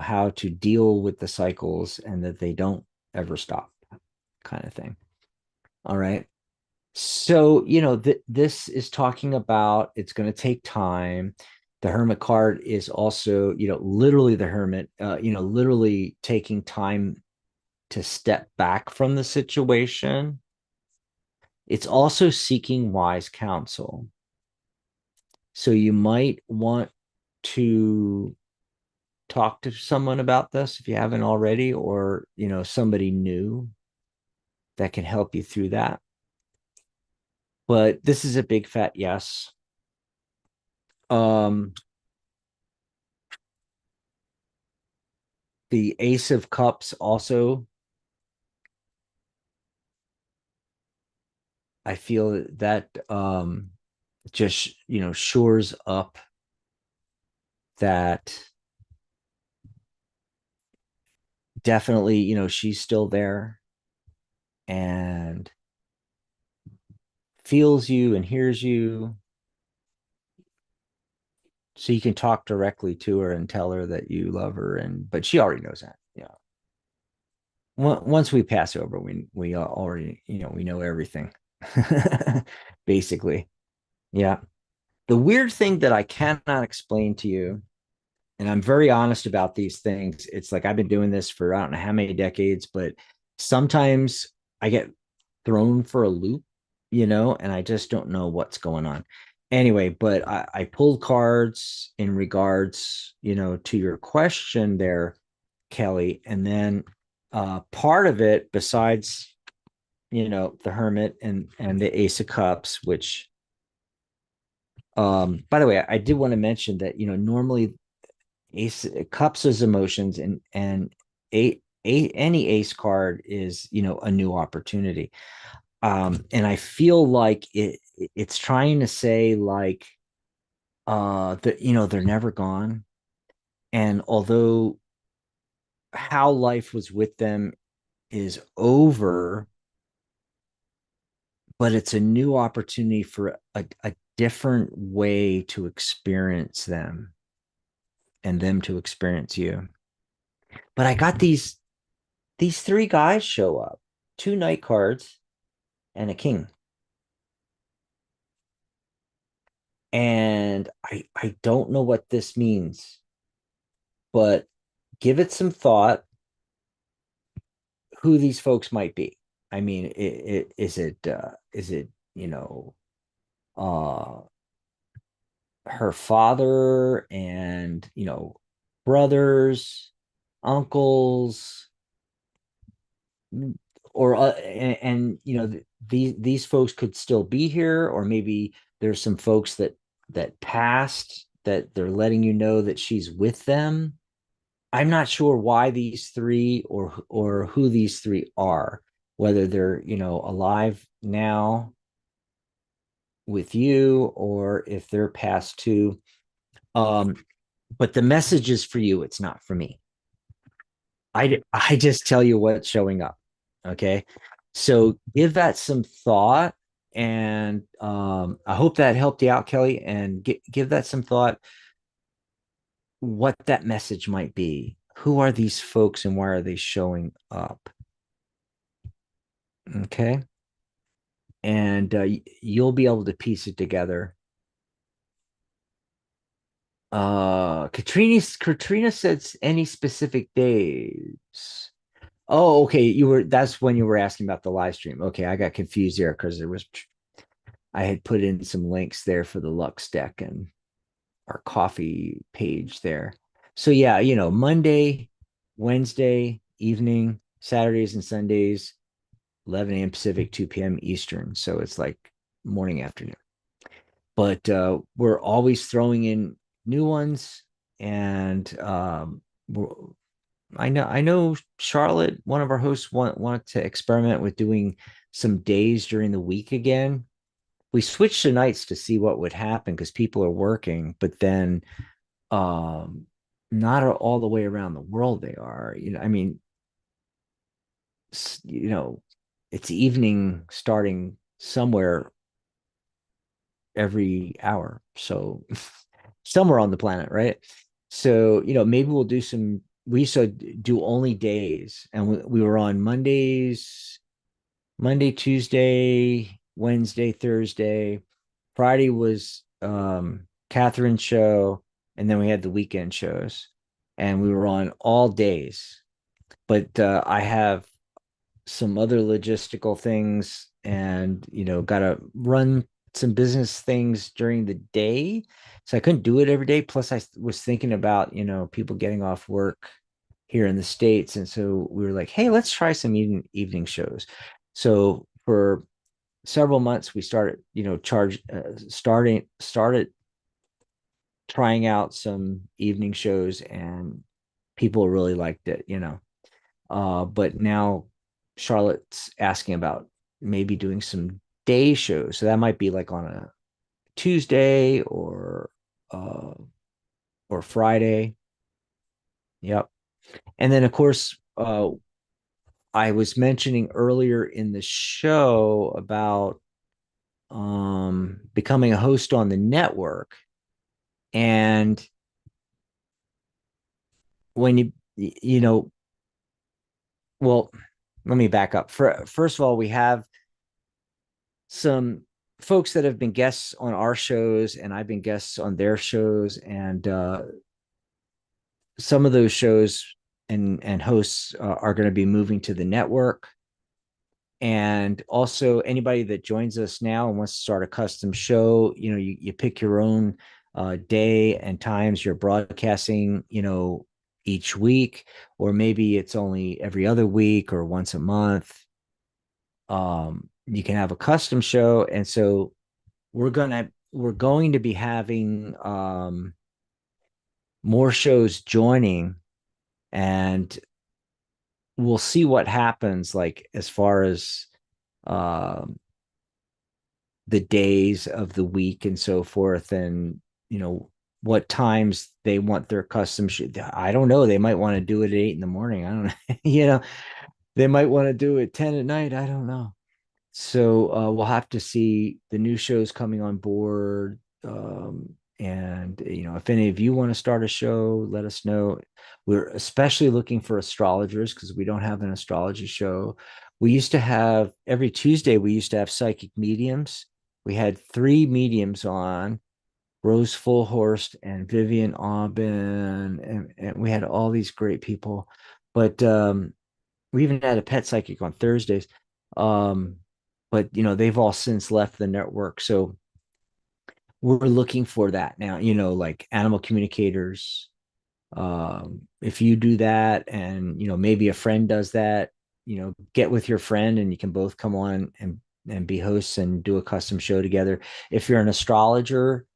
how to deal with the cycles and that they don't ever stop, kind of thing. All right. So this is talking about it's going to take time. The Hermit card is also literally the Hermit, literally taking time to step back from the situation. It's also seeking wise counsel. So you might want to talk to someone about this if you haven't already, or somebody new that can help you through that. But this is a big fat yes. Um, the Ace of Cups also, I feel that just shores up that definitely she's still there and feels you and hears you, so you can talk directly to her and tell her that you love her, but she already knows that. Yeah, once we pass over, we already we know everything. Basically. Yeah. The weird thing that I cannot explain to you, and I'm very honest about these things, it's like I've been doing this for I don't know how many decades, but sometimes I get thrown for a loop, and I just don't know what's going on. Anyway, but I pulled cards in regards, to your question there, Kelly. And then part of it, besides, the Hermit and the Ace of Cups, which by the way, I did want to mention that, normally Ace Cups is emotions, and any Ace card is, a new opportunity. And I feel like it's trying to say like that they're never gone, and although how life was with them is over, but it's a new opportunity for a different way to experience them and them to experience you. But I got these three guys show up, two night cards, and a king. And I don't know what this means, but give it some thought who these folks might be. I mean, is it, you know, uh her father and, brothers, uncles, or these folks could still be here, or maybe there's some folks that passed that they're letting you know that she's with them. I'm not sure why these three, or who these three are, whether they're, alive now with you, or if they're past too. Um, but the message is for you. It's not for me. I just tell you what's showing up. Okay. So give that some thought. And I hope that helped you out, Kelly. And give that some thought, what that message might be. Who are these folks and why are they showing up? Okay. And you'll be able to piece it together. Katrina said any specific days. Oh, okay. That's when you were asking about the live stream. Okay, I got confused there because I had put in some links there for the Lux deck and our coffee page there. So yeah, Monday, Wednesday evening, Saturdays and Sundays, 11 a.m. Pacific, 2 p.m. Eastern. So it's like morning, afternoon. But we're always throwing in new ones. And I know Charlotte, one of our hosts, wanted to experiment with doing some days during the week again. We switched to nights to see what would happen because people are working, but then um not all the way around the world they are. I mean, you know, it's evening starting somewhere every hour. So somewhere on the planet, right? So, maybe we'll do some, we used to do only days, and we were on Monday, Tuesday, Wednesday, Thursday. Friday was Catherine's show, and then we had the weekend shows, and we were on all days. But I have some other logistical things, and got to run some business things during the day, so I couldn't do it every day. Plus I was thinking about people getting off work here in the States, and so we were like, hey, let's try some evening shows. So for several months we started started trying out some evening shows, and people really liked it. But now Charlotte's asking about maybe doing some day shows. So that might be like on a Tuesday uh or Friday. Yep. And then of course I was mentioning earlier in the show about becoming a host on the network. And when you know, well, let me back up. First of all, we have some folks that have been guests on our shows, and I've been guests on their shows, and some of those shows and hosts are going to be moving to the network. And also anybody that joins us now and wants to start a custom show, you pick your own day and times you're broadcasting, each week, or maybe it's only every other week or once a month. You can have a custom show. And so we're going to be having more shows joining, and we'll see what happens, like as far as um the days of the week and so forth, and what times they want their custom I don't know, they might want to do it at 8 in the morning, I don't know. They might want to do it 10 at night, I don't know. So we'll have to see the new shows coming on board. And if any of you want to start a show, let us know. We're especially looking for astrologers because we don't have an astrology show. We used to have every Tuesday, we used to have psychic mediums. We had three mediums on, Rose Fullhorst and Vivian Aubin, and we had all these great people. But we even had a pet psychic on Thursdays. Um, but they've all since left the network. So we're looking for that now, like animal communicators. If you do that and maybe a friend does that, get with your friend and you can both come on and be hosts and do a custom show together. If you're an astrologer,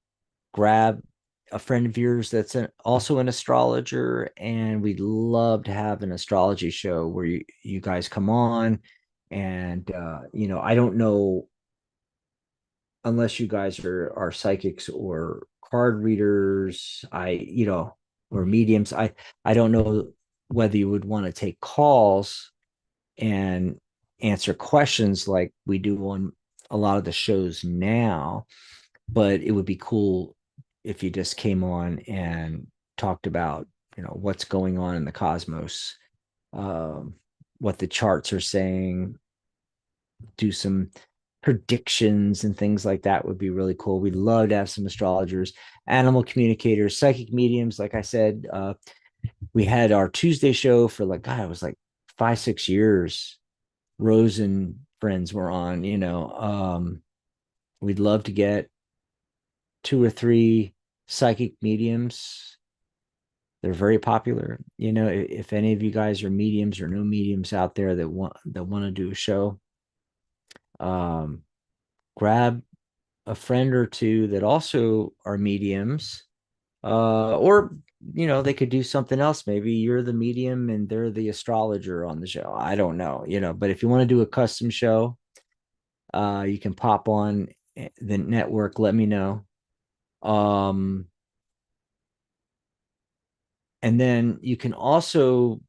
grab a friend of yours that's also an astrologer, and we'd love to have an astrology show where you guys come on. And I don't know, unless you guys are psychics or card readers, or mediums. I don't know whether you would want to take calls and answer questions like we do on a lot of the shows now, but it would be cool if you just came on and talked about what's going on in the cosmos, um, what the charts are saying, do some predictions and things like that would be really cool. We'd love to have some astrologers, animal communicators, psychic mediums. Like I said, we had our Tuesday show for like, God, it was like 5, 6 years. Rose and friends were on, we'd love to get two or three psychic mediums. They're very popular. If any of you guys are mediums or no mediums out there that want to do a show, um, grab a friend or two that also are mediums, or they could do something else. Maybe you're the medium and they're the astrologer on the show. I don't know, but if you want to do a custom show, you can pop on the network, let me know. um and then you can also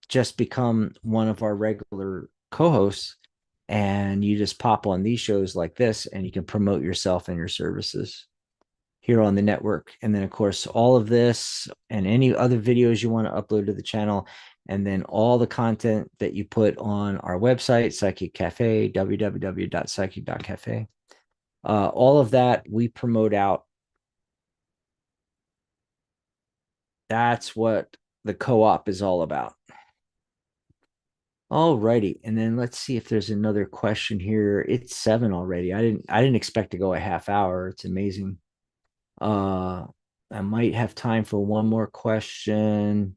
just become one of our regular co-hosts, and you just pop on these shows like this and you can promote yourself and your services here on the network. And then, of course, all of this and any other videos you want to upload to the channel, and then all the content that you put on our website, Psychic Cafe, www.psychic.cafe. All of that we promote out. That's what the co-op is all about. All righty. And then let's see if there's another question here. It's 7 already. I didn't expect to go a half hour. It's amazing. Uh I might have time for one more question.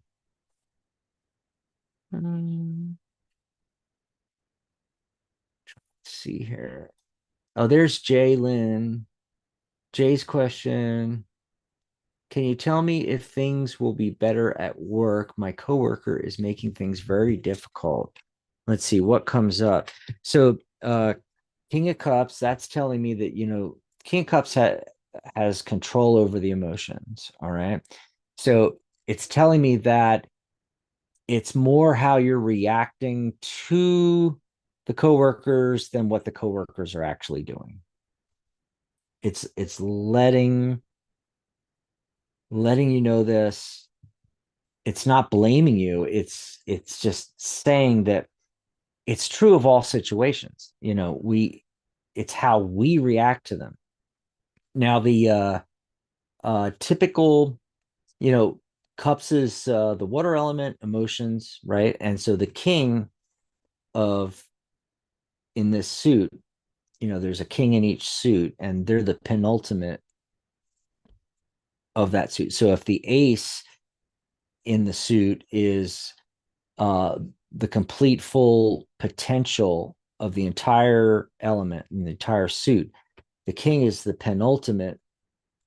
Let's see here. Oh, there's Jay Lynn. Jay's question: can you tell me if things will be better at work? My coworker is making things very difficult. Let's see what comes up. So, King of Cups, that's telling me that, King of Cups has control over the emotions. All right. So it's telling me that it's more how you're reacting to the coworkers than what the coworkers are actually doing. It's letting you know this. It's not blaming you. It's just saying that it's true of all situations. It's how we react to them. Now the typical, you know, cups is the water element, emotions, right? And so the king of in this suit, there's a king in each suit, and they're the penultimate of that suit. So if the ace in the suit is uh, the complete full potential of the entire element and the entire suit, the king is the penultimate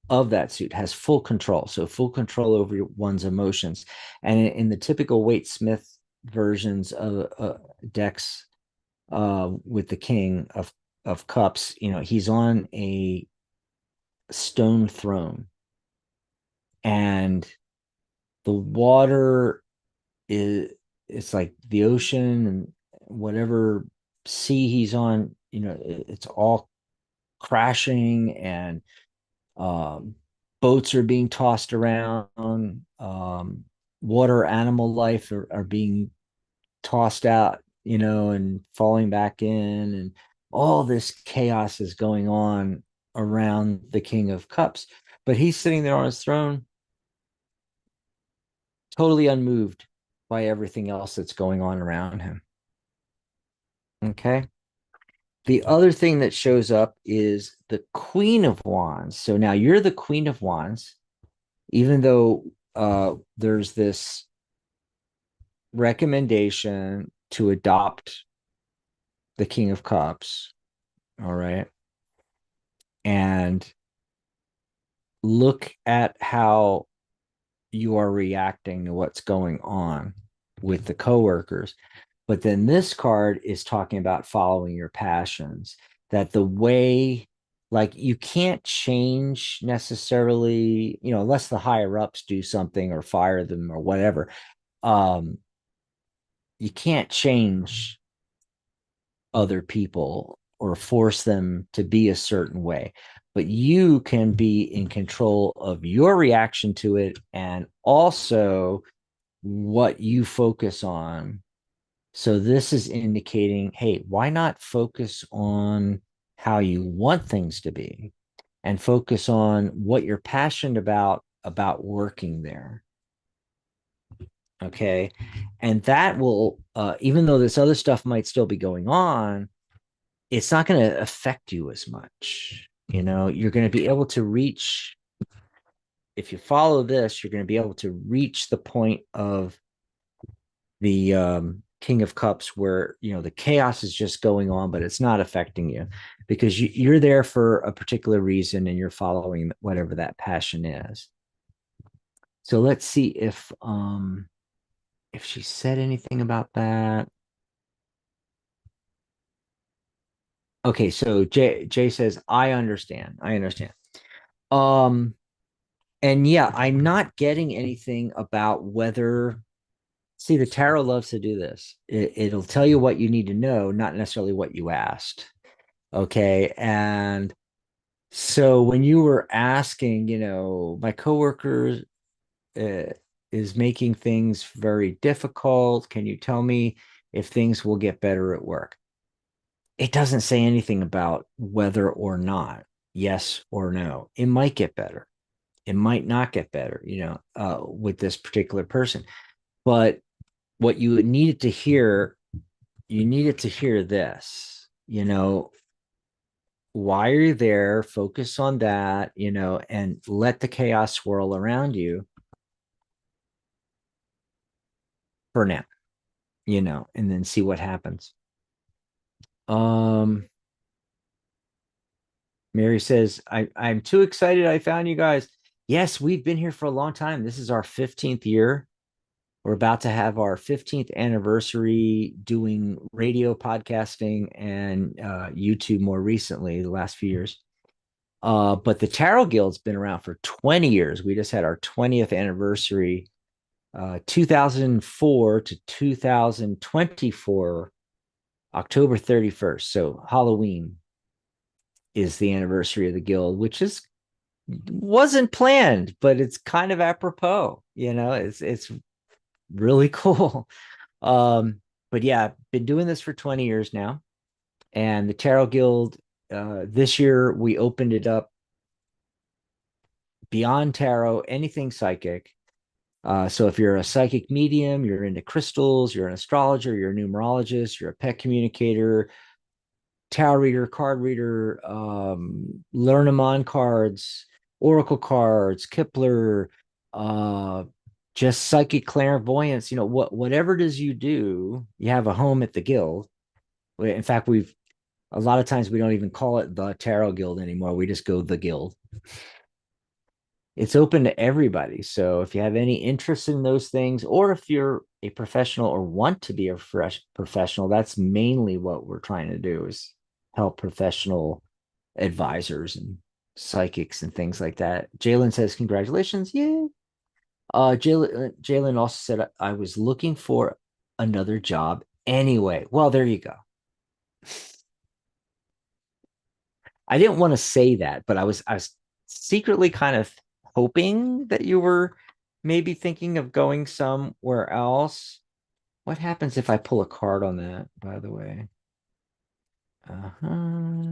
of that suit, has full control. So full control over one's emotions. And in the typical Waite Smith versions of decks, with the king of cups, he's on a stone throne, and the water is, it's like the ocean, and whatever sea he's on, it's all crashing, and um, boats are being tossed around. Water animal life are being tossed out, and falling back in, and all this chaos is going on around the King of Cups. But he's sitting there on his throne, totally unmoved by everything else that's going on around him. Okay. The other thing that shows up is the Queen of Wands. So now you're the Queen of Wands, even though there's this recommendation to adopt the King of Cups. All right. And look at how you are reacting to what's going on with the coworkers. But then this card is talking about following your passions, that the way, like, you can't change necessarily, unless the higher ups do something or fire them or whatever. Um, you can't change other people or force them to be a certain way, but you can be in control of your reaction to it and also what you focus on. So this is indicating, hey, why not focus on how you want things to be and focus on what you're passionate about working there. Okay. And that will, even though this other stuff might still be going on, it's not going to affect you as much. You're going to be able to reach, if you follow this, you're going to be able to reach the point of the King of Cups where, the chaos is just going on, but it's not affecting you because you're there for a particular reason and you're following whatever that passion is. So let's see if she said anything about that. Okay, so Jay says, I understand. I understand. Um, and yeah, I'm not getting anything about whether, see, the tarot loves to do this. It'll tell you what you need to know, not necessarily what you asked. Okay. And so when you were asking, my coworker uh, is making things very difficult. Can you tell me if things will get better at work? It doesn't say anything about whether or not, yes or no. It might get better. It might not get better, with this particular person. But what you needed to hear this, why are you there? Focus on that, and let the chaos swirl around you for now, and then see what happens. Um, Mary says, I'm too excited. I found you guys. Yes, we've been here for a long time. This is our 15th year. We're about to have our 15th anniversary doing radio podcasting and YouTube more recently, the last few years. But the Tarot Guild's been around for 20 years. We just had our 20th anniversary, 2004 to 2024, October 31st. So Halloween is the anniversary of the guild, which wasn't planned, but it's kind of apropos. It's really cool. But yeah, been doing this for 20 years now. And the Tarot Guild, this year we opened it up beyond tarot, anything psychic. So if you're a psychic medium, you're into crystals, you're an astrologer, you're a numerologist, you're a pet communicator, tarot reader, card reader, Lenormand cards, oracle cards, Kepler, just psychic clairvoyance, whatever it is you do, you have a home at the guild. In fact, a lot of times we don't even call it the Tarot Guild anymore. We just go the guild. It's open to everybody. So if you have any interest in those things, or if you're a professional or want to be a fresh professional, that's mainly what we're trying to do is help professional advisors and psychics and things like that. Jalen says, congratulations. Yeah. Jalen also said, I was looking for another job anyway. Well, there you go. I didn't want to say that, but I was secretly kind of hoping that you were maybe thinking of going somewhere else. What happens if I pull a card on that, by the way? Uh-huh.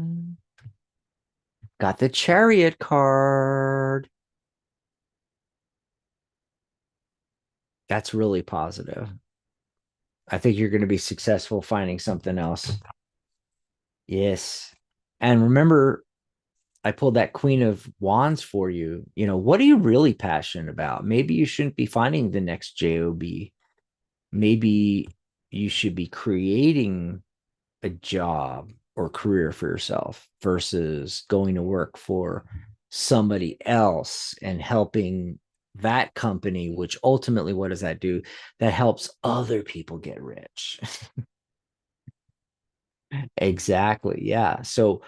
Got the Chariot card. That's really positive. I think you're going to be successful finding something else. Yes. And remember, I pulled that Queen of Wands for you. You know, what are you really passionate about? Maybe you shouldn't be finding the next job. Maybe you should be creating a job or career for yourself versus going to work for somebody else and helping that company, which ultimately, what does that do? That helps other people get rich. Exactly. Yeah. So,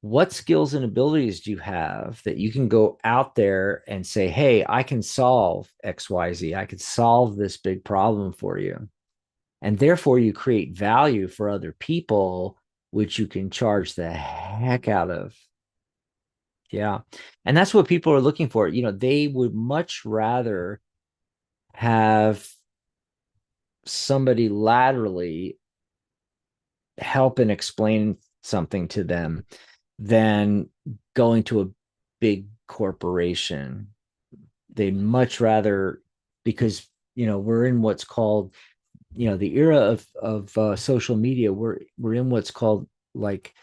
what skills and abilities do you have that you can go out there and say, hey, I can solve XYZ. I can solve this big problem for you. And therefore, you create value for other people, which you can charge the heck out of. Yeah. And that's what people are looking for. You know, they would much rather have somebody laterally help and explain something to them than going to a big corporation. They'd much rather, because, you know, we're in what's called, you know, the era of social media. We're in what's called like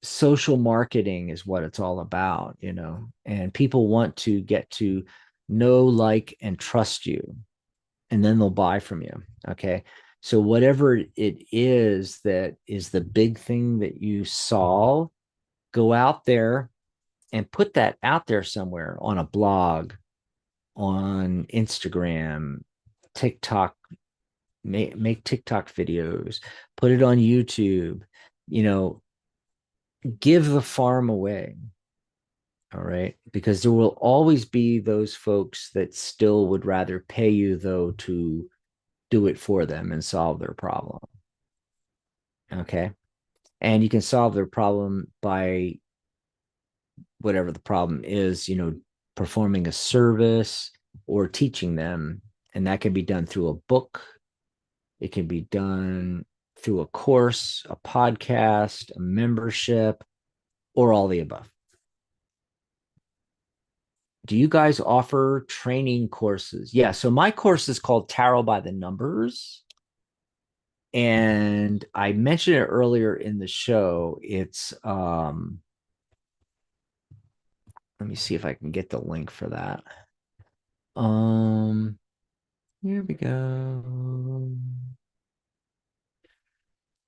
social marketing is what it's all about, you know, and people want to get to know, like, and trust you, and then they'll buy from you. Okay. So whatever it is that is the big thing that you solve, go out there and put that out there somewhere on a blog, on Instagram, TikTok, make TikTok videos, put it on YouTube, you know, give the farm away. All right. Because there will always be those folks that still would rather pay you, though, to do it for them and solve their problem. Okay. And you can solve their problem by whatever the problem is, you know, performing a service or teaching them. And that can be done through a book, it can be done through a course, a podcast, a membership, or all the above. Do you guys offer training courses? Yeah. So my course is called Tarot by the Numbers. And I mentioned it earlier in the show. It's let me see if I can get the link for that. Um Here we go.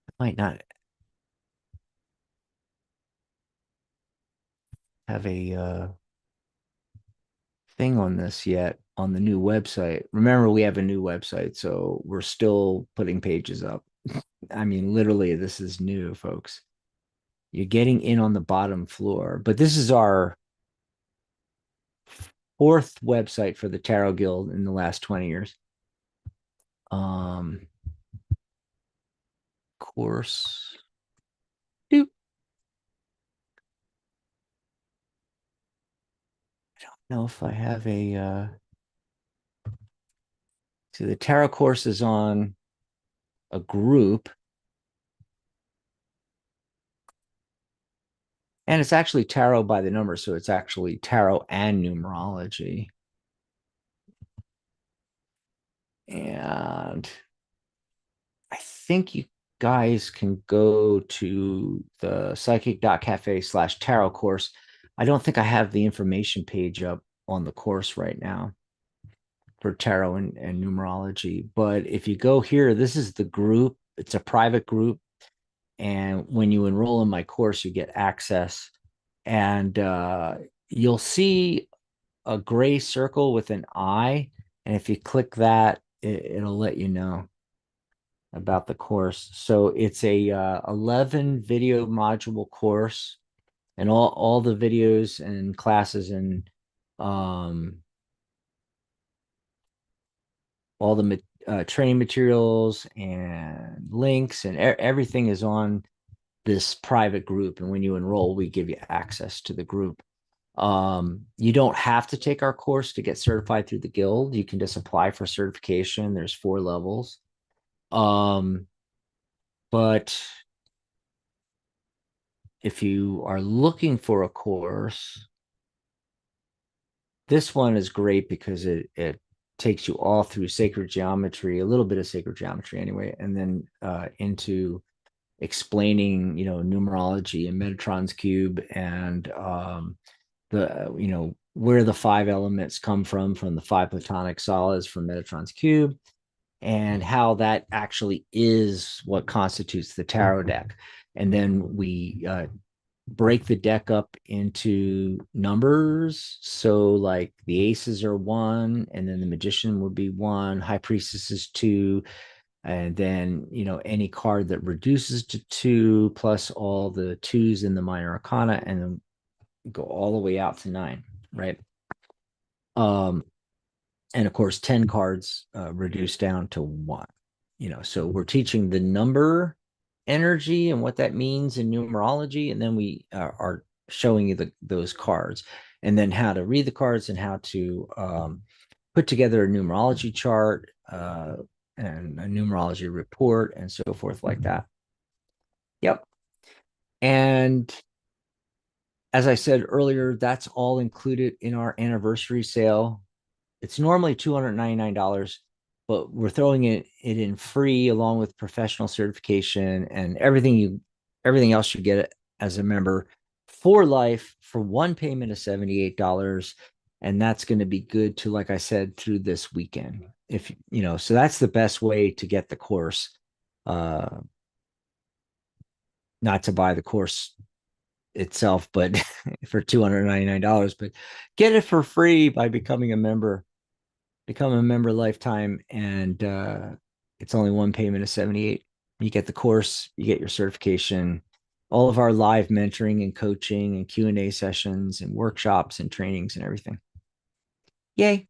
I might not have a thing on this yet on the new website. Remember, we have a new website, so we're still putting pages up. I mean, literally, this is new, folks. You're getting in on the bottom floor, but this is our fourth website for the Tarot Guild in the last 20 years. Um, course. Doop. I don't know if I have a see the tarot course is on a group, and it's actually tarot by the numbers, so it's actually tarot and numerology. And I think you guys can go to the psychic.cafe/tarot course. I don't think I have the information page up on the course right now for tarot and numerology. But if you go here, this is the group. It's a private group. And when you enroll in my course, you get access. And you'll see a gray circle with an eye. And if you click that, it'll let you know about the course. So it's a 11 video module course, and all the videos and classes and um, all the training materials and links and everything is on this private group. And when you enroll, we give you access to the group. You don't have to take our course to get certified through the guild. You can just apply for certification. There's 4 levels. Um, but if you are looking for a course, this one is great because it takes you all through sacred geometry, a little bit of sacred geometry anyway, and then into explaining, numerology and Metatron's cube and where the 5 elements come from the 5 platonic solids from Metatron's cube, and how that actually is what constitutes the tarot deck. And then we break the deck up into numbers. So, like, the aces are 1, and then the magician would be 1, high priestess is 2, and then any card that reduces to 2 plus all the 2s in the minor arcana, and then go all the way out to 9, right? um and of course 10 cards reduced down to 1. So we're teaching the number energy and what that means in numerology, and then we are showing you those cards, and then how to read the cards and how to put together a numerology chart, and a numerology report and so forth, like that. Yep. And as I said earlier, that's all included in our anniversary sale. It's normally $299, but we're throwing it in free along with professional certification and everything else you get as a member for life for one payment of $78. And that's going to be good to, like I said, through this weekend. If so that's the best way to get the course. Not to buy the course itself, but for $299, but get it for free by becoming a member. Become a member lifetime, and it's only one payment of 78. You get the course, you get your certification, all of our live mentoring and coaching and Q&A sessions and workshops and trainings and everything. Yay.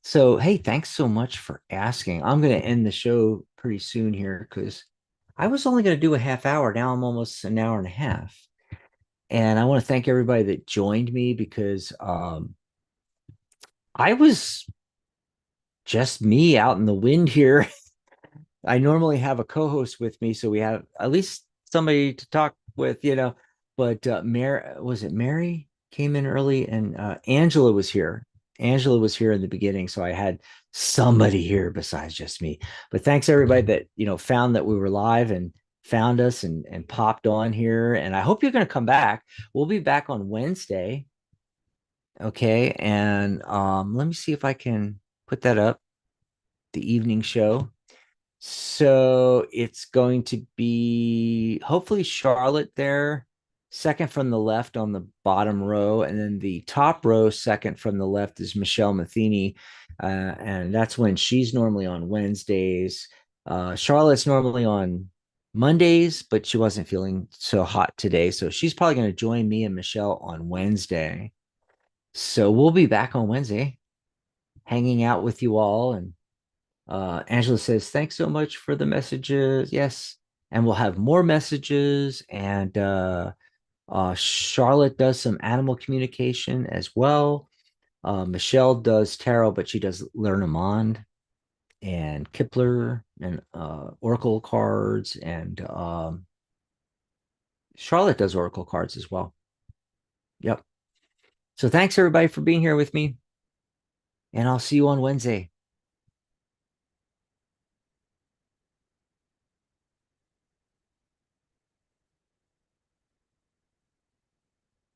So, hey, thanks so much for asking. I'm going to end the show pretty soon here because I was only going to do a half hour. Now I'm almost an hour and a half. And I want to thank everybody that joined me because I was just me out in the wind here. I normally have a co-host with me, so we have at least somebody to talk with. But Mary, was it Mary came in early, and Angela was here. Angela was here in the beginning, so I had somebody here besides just me. But thanks everybody that found that we were live and found us and popped on here. And I hope you're going to come back. We'll be back on Wednesday. Okay, and let me see if I can put that up. The evening show. So it's going to be hopefully Charlotte there, second from the left on the bottom row. And then the top row, second from the left, is Michelle Matheny. And that's when she's normally on Wednesdays. Charlotte's normally on Mondays, but she wasn't feeling so hot today. So she's probably going to join me and Michelle on Wednesday. So we'll be back on Wednesday, hanging out with you all. And Angela says, thanks so much for the messages. Yes. And we'll have more messages. And Charlotte does some animal communication as well. Michelle does tarot, but she does Lenormand and Kipler and Oracle cards. And Charlotte does Oracle cards as well. Yep. So thanks everybody for being here with me. And I'll see you on Wednesday.